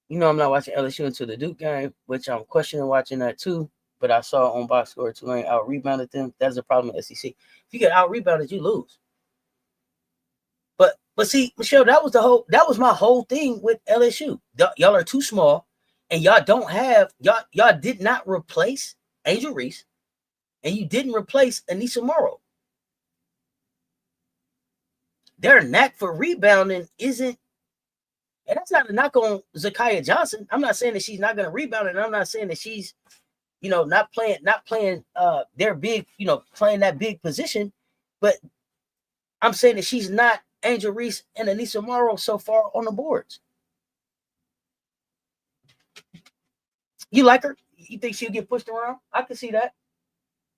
I'm not watching LSU until the Duke game, which I'm questioning watching that too. But I saw on box score Tulane out rebounded them. That's a problem in SEC. If you get out rebounded, you lose. But see, Michelle, that was my whole thing with LSU. Y'all are too small, and y'all don't have y'all did not replace Angel Reese, and you didn't replace Anissa Morrow. Their knack for rebounding isn't, and that's not a knock on Zakaya Johnson. I'm not saying that she's not going to rebound, and I'm not saying that she's, not playing their big, playing that big position, but I'm saying that she's not Angel Reese and Anissa Morrow so far on the boards. You like her? You think she'll get pushed around? I can see that.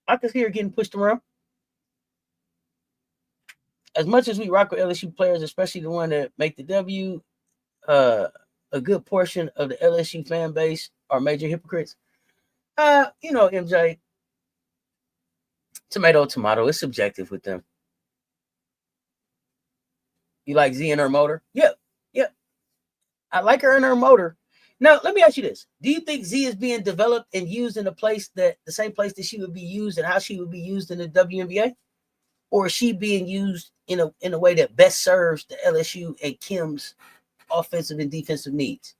I can see her getting pushed around. As much as we rock with LSU players, especially the one that make the W, a good portion of the LSU fan base are major hypocrites. MJ, tomato, it's subjective with them. You like Z and her motor? Yep. I like her and her motor. Now, let me ask you this. Do you think Z is being developed and used in the same place that she would be used and how she would be used in the WNBA? Or is she being used in a way that best serves the LSU and Kim's offensive and defensive needs?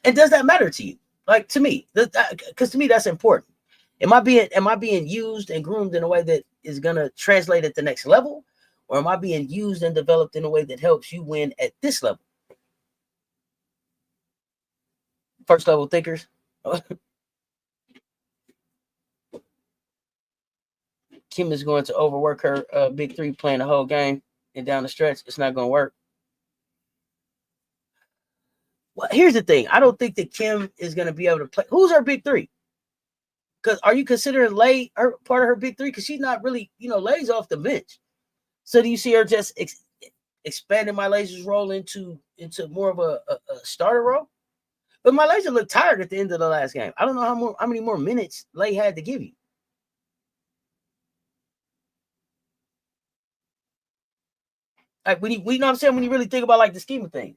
And does that matter to you? Like, to me, because to me that's important. Am I being used and groomed in a way that is gonna translate at the next level, or am I being used and developed in a way that helps you win at this level? First level thinkers. Kim is going to overwork her big three playing the whole game, and down the stretch, it's not going to work. Well, here's the thing. I don't think that Kim is going to be able to play. Who's our big three? Because are you considering Lay her part of her big three? Because she's not really, Lay's off the bench. So do you see her just expanding my Lay's role into more of a starter role? But my Lay's looked tired at the end of the last game. I don't know how many more minutes Lay had to give you. Like when you know what I'm saying, when you really think about like the scheme of things.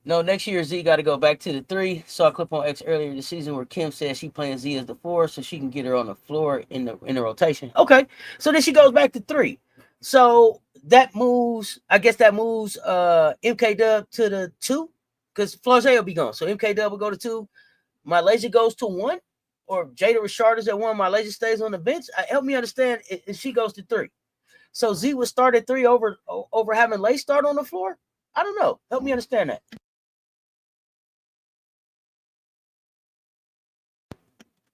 No, next year Z got to go back to the 3. Saw a clip on X earlier this season where Kim says she playing Z as the 4 so she can get her on the floor in the rotation. Okay, so then she goes back to 3. So that moves, I guess MK Dub to the 2 because Flage will be gone. So MK Dub will go to 2. Malaysia goes to 1, or Jada Richard is at 1. Malaysia stays on the bench. Help me understand if she goes to 3. So Z would start at 3 over having Lay start on the floor. I don't know. Help me understand that.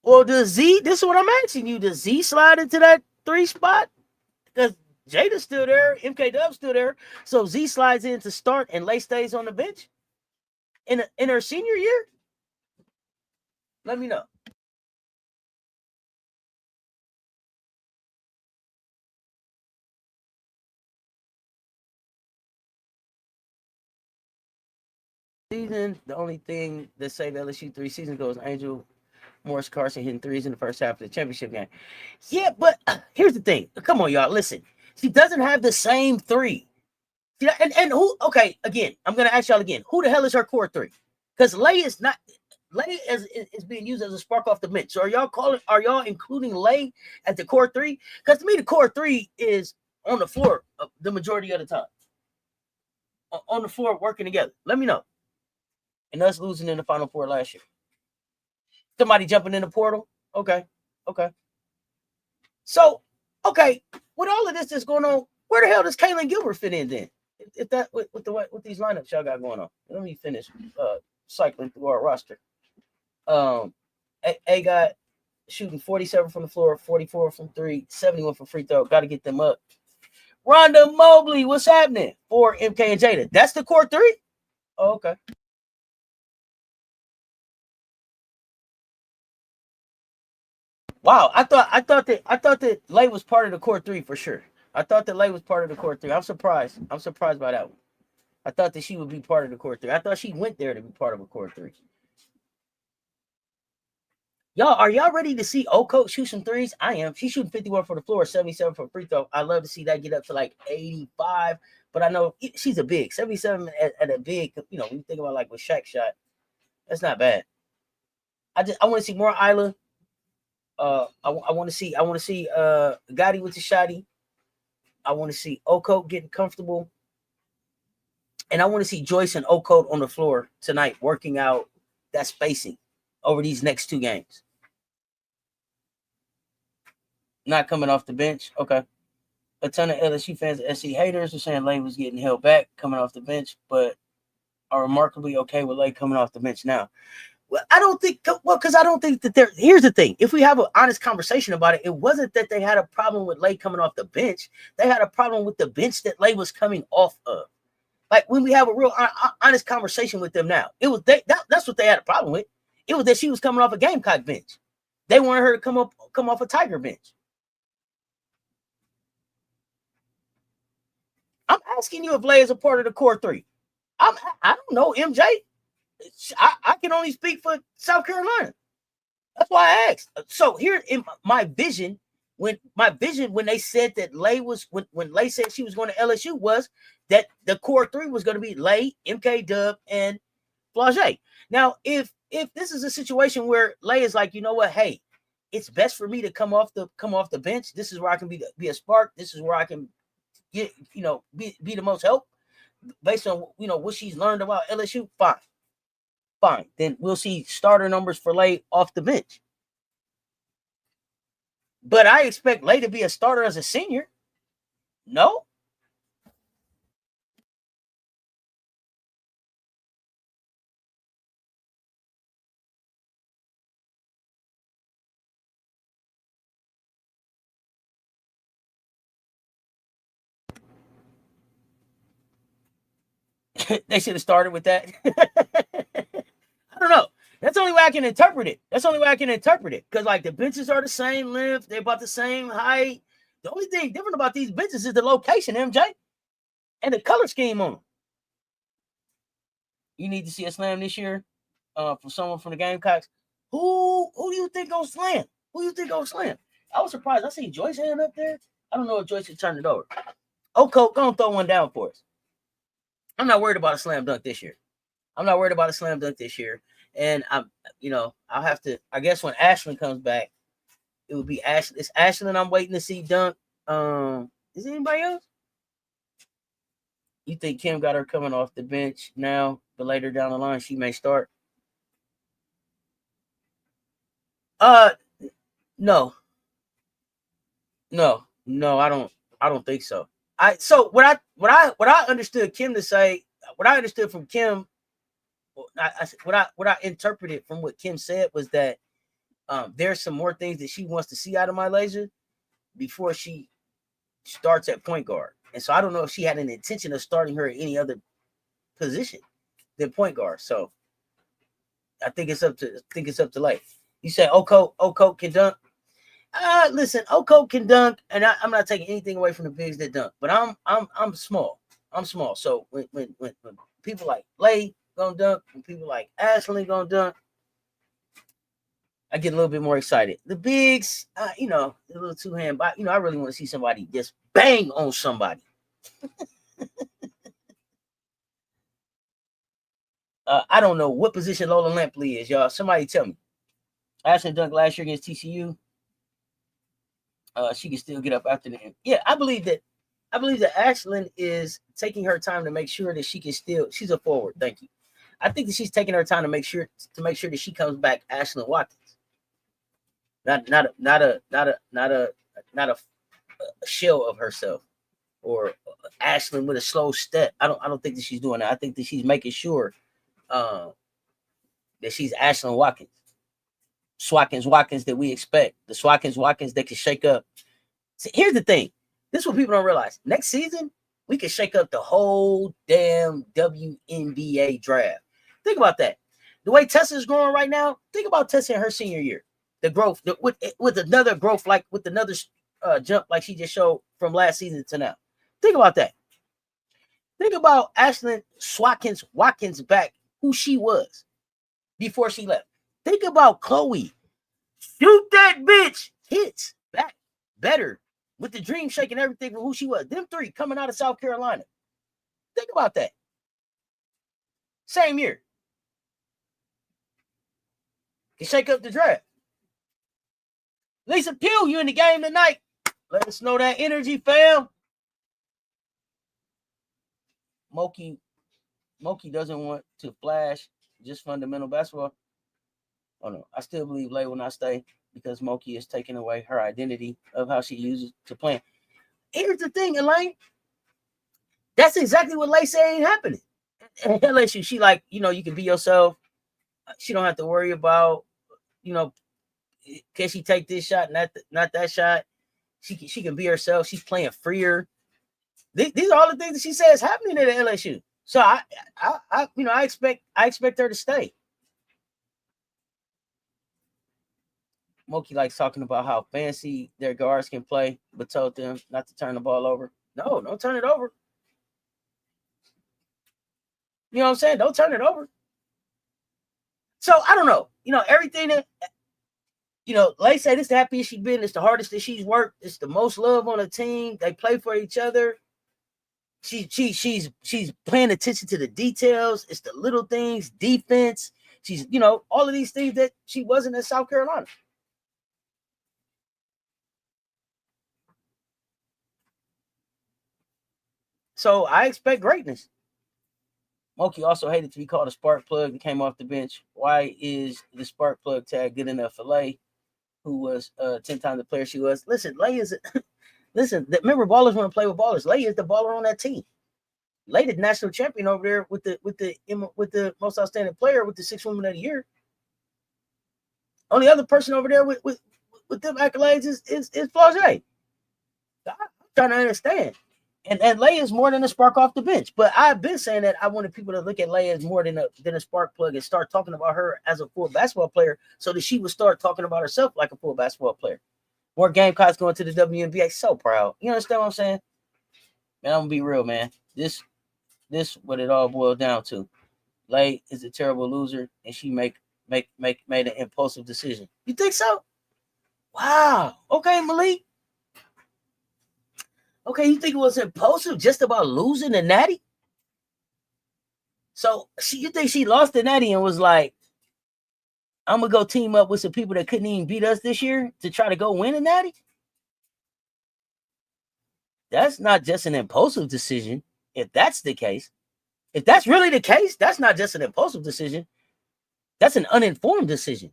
Well, does Z, this is what I'm asking you, does Z slide into that 3 spot? Because Jada's still there, MK Dub's still there. So Z slides in to start and Lay stays on the bench in her senior year? Let me know. Season, the only thing that saved LSU 3 seasons ago was Angel Morris Carson hitting threes in the first half of the championship game. Yeah, but here's the thing. Come on, y'all. Listen. She doesn't have the same 3. And who, okay, again, I'm going to ask y'all again. Who the hell is her core 3? Because Lay is being used as a spark off the bench. So are y'all including Lay as the core 3? Because to me, the core 3 is on the floor the majority of the time. On the floor working together. Let me know. And us losing in the Final Four last year. Somebody jumping in the portal. Okay. So, okay, with all of this that's going on, where the hell does Kaylin Gilbert fit in then? If that with these lineups y'all got going on. Let me finish cycling through our roster. A got shooting 47 from the floor, 44 from 3, 71 from free throw. Got to get them up. Rhonda Mobley, what's happening for MK and Jada? That's the core 3? Oh, okay. Wow, I thought that Lay was part of the core 3 for sure. I thought that Lay was part of the core 3. I'm surprised. I'm surprised by that one. I thought that she would be part of the core 3. I thought she went there to be part of a core 3. Y'all, are y'all ready to see Okot shoot some threes? I am. She's shooting 51 for the floor, 77 for free throw. I love to see that get up to like 85. But I know she's a big 77 at a big. When you think about like with Shaq shot, that's not bad. I want to see more Isla. I want to see Gotti with the shotty. I want to see Okot getting comfortable. And I want to see Joyce and Okot on the floor tonight working out that spacing over these next 2 games. Not coming off the bench. Okay. A ton of LSU fans, SC haters, are saying Lay was getting held back coming off the bench, but are remarkably okay with Lay coming off the bench now. Well, I don't think that here's the thing. If we have an honest conversation about it, it wasn't that they had a problem with Lay coming off the bench. They had a problem with the bench that Lay was coming off of. Like when we have a real honest conversation with them now, it was that's what they had a problem with. It was that she was coming off a Gamecock bench. They wanted her to come off a Tiger bench. I'm asking you if Lay is a part of the core 3. I don't know, MJ. I can only speak for South Carolina. That's why I asked. So here in my vision, when they said that Lay was when Lay said she was going to LSU was that the core 3 was going to be Lay, MK Dub, and Flage. Now, if this is a situation where Lay is like, you know what, hey, it's best for me to come off the bench. This is where I can be a spark. This is where I can get, be the most help based on, what she's learned about LSU. Fine. Then we'll see starter numbers for Lay off the bench. But I expect Lay to be a starter as a senior. No. They should have started with that. I don't know. That's the only way I can interpret it. Because, like, the benches are the same length. They're about the same height. The only thing different about these benches is the location, MJ, and the color scheme on them. You need to see a slam this year from someone from the Gamecocks. Who do you think gonna slam? I was surprised. I seen Joyce hand up there. I don't know if Joyce should turn it over. Okot, go and throw one down for us. I'm not worried about a slam dunk this year. And I'll have to, I guess when Ashlyn comes back, it will be Ashlyn. It's Ashlyn I'm waiting to see dunk. Is anybody else? You think Kim got her coming off the bench now, but later down the line she may start? No, I don't think so. What I understood Kim to say, what I understood from Kim, what I interpreted from what Kim said was that there's some more things that she wants to see out of my laser before she starts at point guard. And so I don't know if she had an intention of starting her at any other position than point guard. So I think it's up to Lay. You say Okot can dunk. Listen, Okot can dunk, and I'm not taking anything away from the bigs that dunk, but I'm small. So when people like Lay gonna dunk, when people like Ashley gonna dunk, I get a little bit more excited. The bigs, a little two-hand, but I really want to see somebody just bang on somebody. I don't know what position Lola Lampley is, y'all. Somebody tell me. Ashley dunked last year against TCU. She can still get up after the end. Yeah, I believe that Ashlyn is taking her time to make sure that she can still. She's a forward. Thank you. I think that she's taking her time to make sure that she comes back Ashlyn Watkins. Not a shell of herself, or Ashlyn with a slow step. I don't think that she's doing that. I think that she's making sure that she's Ashlyn Watkins. Swatkins that we expect. The Swatkins that can shake up. See, here's the thing. This is what people don't realize. Next season, we can shake up the whole damn WNBA draft. Think about that. The way Tessa is growing right now, think about Tessa in her senior year. The growth with another growth, like with another jump like she just showed from last season to now. Think about that. Think about Ashlyn Watkins back, who she was before she left. Think about Chloe. Shoot that bitch. Hits back better with the dream shaking everything from who she was. Them three coming out of South Carolina. Think about that. Same year. Can shake up the draft. Lisa Pugh, you in the game tonight. Let us know that energy, fam. Moki doesn't want to flash just fundamental basketball. Oh no, I still believe Lay will not stay because Moki is taking away her identity of how she uses to play. Here's the thing, Elaine. That's exactly what Lay said ain't happening. At LSU, she like, you can be yourself. She don't have to worry about, can she take this shot, not that shot. She can be herself. She's playing freer. These are all the things that she says happening at LSU. So I expect her to stay. Moki likes talking about how fancy their guards can play, but told them not to turn the ball over. No, don't turn it over. You know what I'm saying? Don't turn it over. So I don't know. Everything that Lay said, it's the happiest she's been. It's the hardest that she's worked. It's the most love on the team. They play for each other. she's paying attention to the details. It's the little things, defense. She's, all of these things that she wasn't in South Carolina. So I expect greatness. Moki also hated to be called a spark plug and came off the bench. Why is the spark plug tag good enough for Lay, who was 10 times the player she was? Listen, Lay is remember, ballers want to play with ballers. Lay is the baller on that team. Lay the national champion over there with the most outstanding player with the 6 women of the year. Only other person over there with them accolades is Flage. I'm trying to understand. And Lay is more than a spark off the bench. But I've been saying that I wanted people to look at Lay as more than a spark plug and start talking about her as a full basketball player so that she would start talking about herself like a full basketball player. More Gamecocks going to the WNBA. So proud. You understand what I'm saying? Man, I'm going to be real, man. This what it all boils down to. Lay is a terrible loser, and she made an impulsive decision. You think so? Wow. Okay, Malik. Okay, you think it was impulsive just about losing the natty? So you think she lost the natty and was like, I'm going to go team up with some people that couldn't even beat us this year to try to go win a natty? That's not just an impulsive decision. If that's the case, if that's really the case, that's not just an impulsive decision. That's an uninformed decision.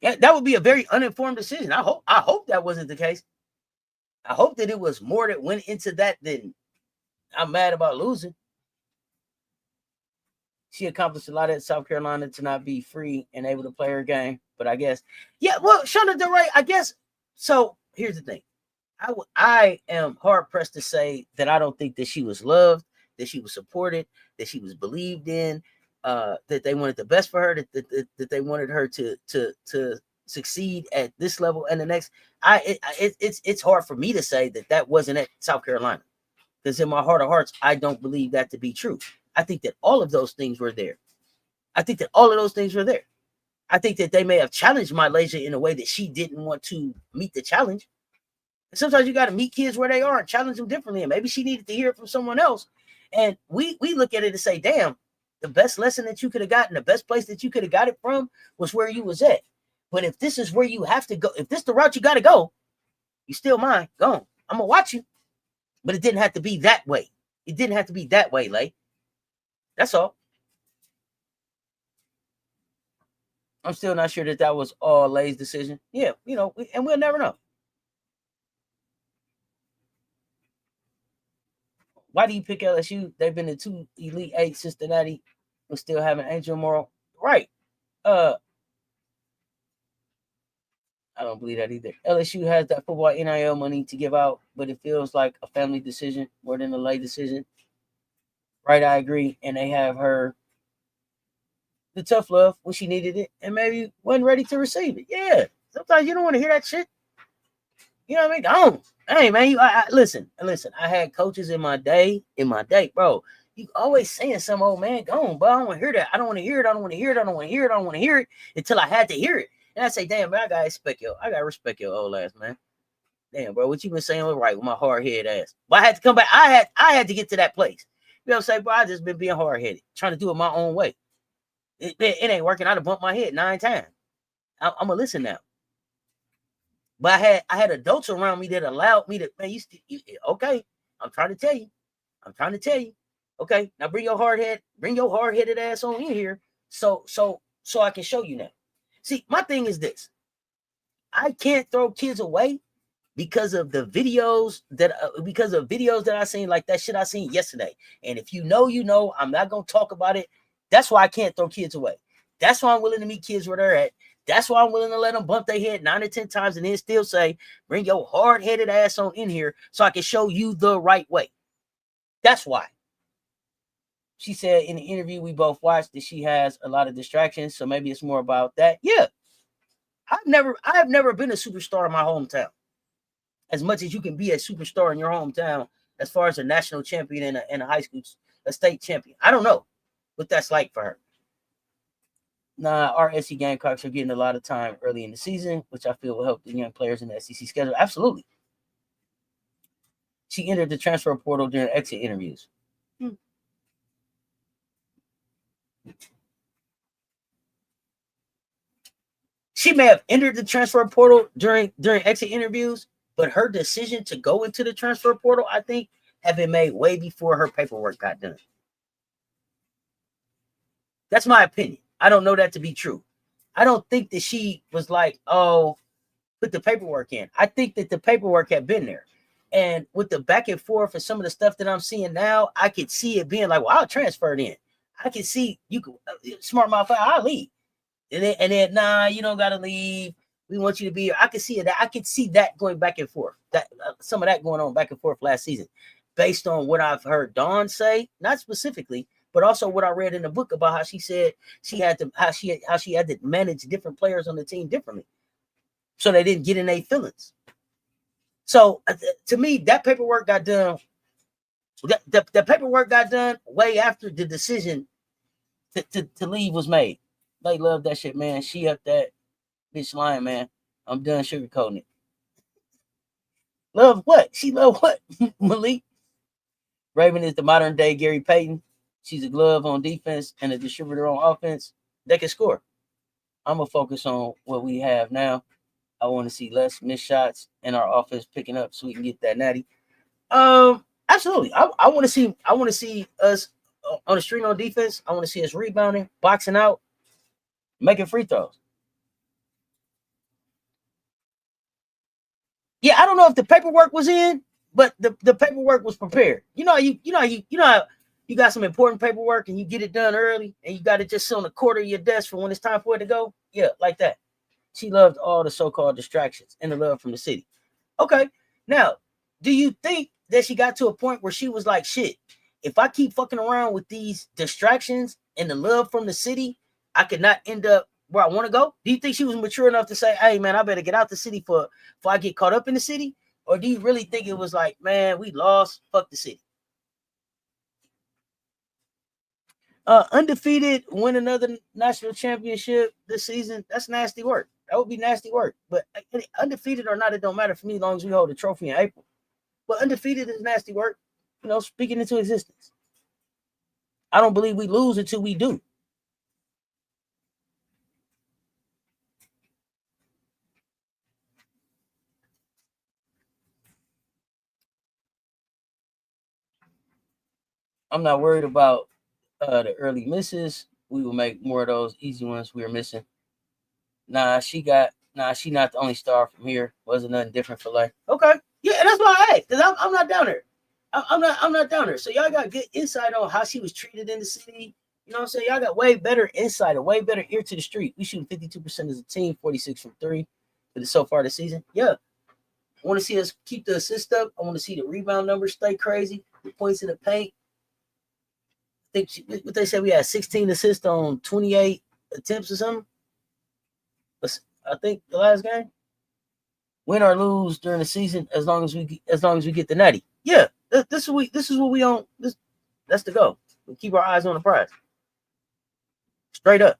Yeah, that would be a very uninformed decision. I hope that wasn't the case. I hope that it was more that went into that than I'm mad about losing. She accomplished a lot at South Carolina to not be free and able to play her game. But I guess, yeah, well, Shonda DeRay, I guess. So here's the thing. I am hard pressed to say that I don't think that she was loved, that she was supported, that she was believed in, that they wanted the best for her, that they wanted her to succeed at this level and the next. It's hard for me to say that wasn't at South Carolina, because in my heart of hearts, I don't believe that to be true. I think that all of those things were there. I think that they may have challenged Malaysia in a way that she didn't want to meet the challenge. Sometimes you got to meet kids where they are and challenge them differently. And maybe she needed to hear it from someone else. And we look at it and say, damn, the best lesson that you could have gotten, the best place that you could have got it from was where you was at. But if this is where you have to go, if this is the route you got to go, you still mine. Go on. I'm going to watch you. But it didn't have to be that way. It didn't have to be that way, Lay. That's all. I'm still not sure that was all Lay's decision. Yeah, and we'll never know. Why do you pick LSU? They've been the 2 Elite 8 Cincinnati. We still have an Angel Morrow. Right. I don't believe that either. LSU has that football NIL money to give out, but it feels like a family decision more than a Lay decision. Right, I agree. And they have her the tough love when she needed it and maybe wasn't ready to receive it. Yeah. Sometimes you don't want to hear that shit. You know what I mean? Don't. Hey, man, listen. I had coaches in my day, bro. You always saying some old man, go on, bro. I don't want to hear that. I don't want to hear it until I had to hear it. And I say, damn, man, I gotta respect your old ass, man. Damn, bro, what you been saying was right with my hard head ass. But I had to come back. I had to get to that place. You know what I'm saying, bro? I just been being hard headed, trying to do it my own way. It ain't working. I'd have bumped my head 9 times. I'm gonna listen now. But I had adults around me that allowed me to, man, okay, I'm trying to tell you. Okay, now bring your hard-headed ass on in here so I can show you now. See, my thing is this. I can't throw kids away because of videos that I seen, like that shit I seen yesterday. And if you know, I'm not gonna talk about it. That's why I can't throw kids away. That's why I'm willing to meet kids where they're at. That's why I'm willing to let them bump their head 9 or 10 times and then still say, bring your hard-headed ass on in here so I can show you the right way. That's why. She said in the interview we both watched that she has a lot of distractions, so maybe it's more about that. Yeah. I've never been a superstar in my hometown. As much as you can be a superstar in your hometown, as far as a national champion and a high school, a state champion. I don't know what that's like for her. our SC Gamecocks are getting a lot of time early in the season, which I feel will help the young players in the SEC schedule. Absolutely. She entered the transfer portal during exit interviews. She may have entered the transfer portal during exit interviews, but her decision to go into the transfer portal, I think, had been made way before her paperwork got done. That's my opinion. I don't know that to be true. I don't think that she was like, oh, put the paperwork in. I think that the paperwork had been there. And with the back and forth and some of the stuff that I'm seeing now, I could see it being like, well, I'll transfer it in. I can see you could smart mouth, I'll leave. And then, nah, you don't gotta leave. We want you to be here. I could see it. I could see that going back and forth. That some of that going on back and forth last season, based on what I've heard Dawn say, not specifically, but also what I read in the book about how she said she had to how she had to manage different players on the team differently, so they didn't get in their feelings. So to me, that paperwork got done. The paperwork got done way after the decision to leave was made. They love that shit, man. She up that bitch lying, man. I'm done sugarcoating it. Love what? She love what? Malik. Raven is the modern day Gary Payton. She's a glove on defense and a distributor on offense. They can score. I'm gonna focus on what we have now. I want to see less missed shots and our offense picking up so we can get that natty. Absolutely. I want to see us on the string on defense. I want to see us rebounding, boxing out, making free throws. Yeah, I don't know if the paperwork was in, but the paperwork was prepared. You know how you got some important paperwork and you get it done early and you got it just sit on the corner of your desk for when it's time for it to go. Yeah, like that. She loved all the so-called distractions and the love from the city. Okay, now, do you think that she got to a point where she was like, shit, if I keep fucking around with these distractions and the love from the city, I could not end up where I want to go? Do you think she was mature enough to say, hey, man, I better get out the city before I get caught up in the city? Or do you really think it was like, man, we lost, fuck the city? Undefeated, win another national championship this season. That's nasty work. That would be nasty work. But undefeated or not, it don't matter for me as long as we hold the trophy in April. But undefeated is nasty work. You know, speaking into existence. I don't believe we lose until we do. I'm not worried about the early misses. We will make more of those easy ones we were missing. She not the only star from here. Wasn't nothing different for life. Okay. Yeah, and that's why I asked, because I'm not down there. I'm not down there. So y'all got good insight on how she was treated in the city. You know what I'm saying? Y'all got way better insight, a way better ear to the street. We shooting 52% as a team, 46 from 3 for so far this season. Yeah. I want to see us keep the assist up. I want to see the rebound numbers stay crazy. The points in the paint. I think what they said, we had 16 assists on 28 attempts or something. I think the last game. Win or lose during the season, as long as we get the natty. Yeah, this is what we on. That's the goal. We keep our eyes on the prize. Straight up.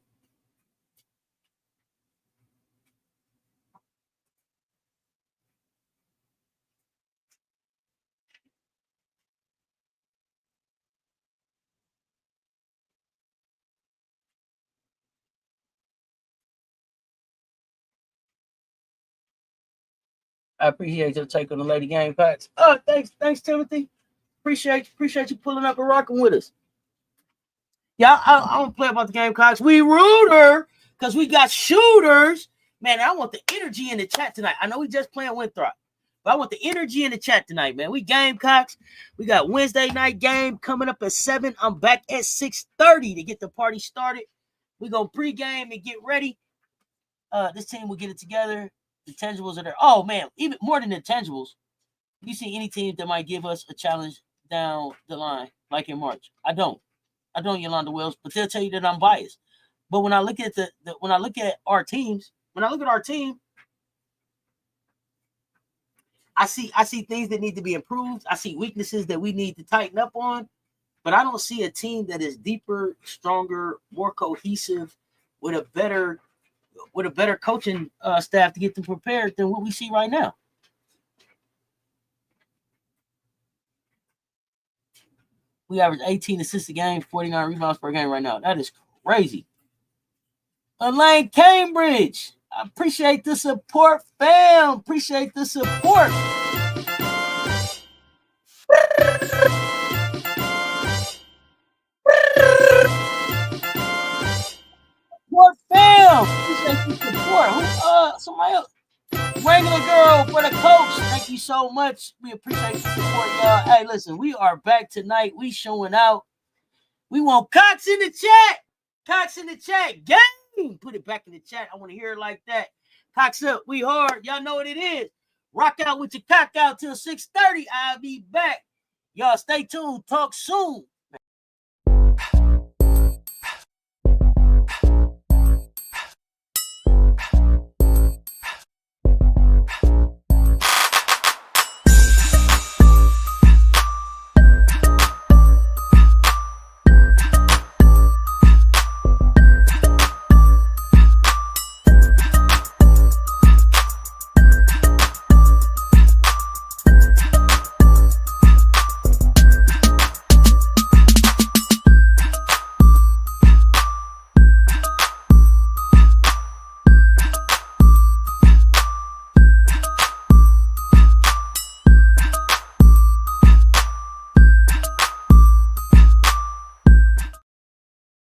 I appreciate your take on the Lady Gamecocks. Oh, thanks, Timothy. Appreciate you pulling up and rocking with us. Yeah, I don't play about the Gamecocks. We rooter because we got shooters. Man, I want the energy in the chat tonight. I know we just playing Winthrop, but I want the energy in the chat tonight, man. We Gamecocks. We got Wednesday night game coming up at 7. I'm back at 6:30 to get the party started. We're going to pregame and get ready. This team will get it together. The tangibles are there. Oh, man, even more than the tangibles. You see any team that might give us a challenge down the line, like in March? I don't, Yolanda Wells, but they'll tell you that I'm biased. But when I look at when I look at our team, I see things that need to be improved. I see weaknesses that we need to tighten up on. But I don't see a team that is deeper, stronger, more cohesive, with a better coaching staff to get them prepared than what we see right now. We average 18 assists a game, 49 rebounds per game right now. That is crazy. Elaine Cambridge, I appreciate the support, fam. Appreciate the support. Support, fam. Appreciate the support. Somebody else. Regular girl for the coach. Thank you so much. We appreciate the support, y'all. Hey, listen, we are back tonight. We showing out. We want Cox in the chat. Cox in the chat. Gang. Put it back in the chat. I want to hear it like that. Cox up. We hard. Y'all know what it is. Rock out with your cock out till 6:30. I'll be back. Y'all stay tuned. Talk soon.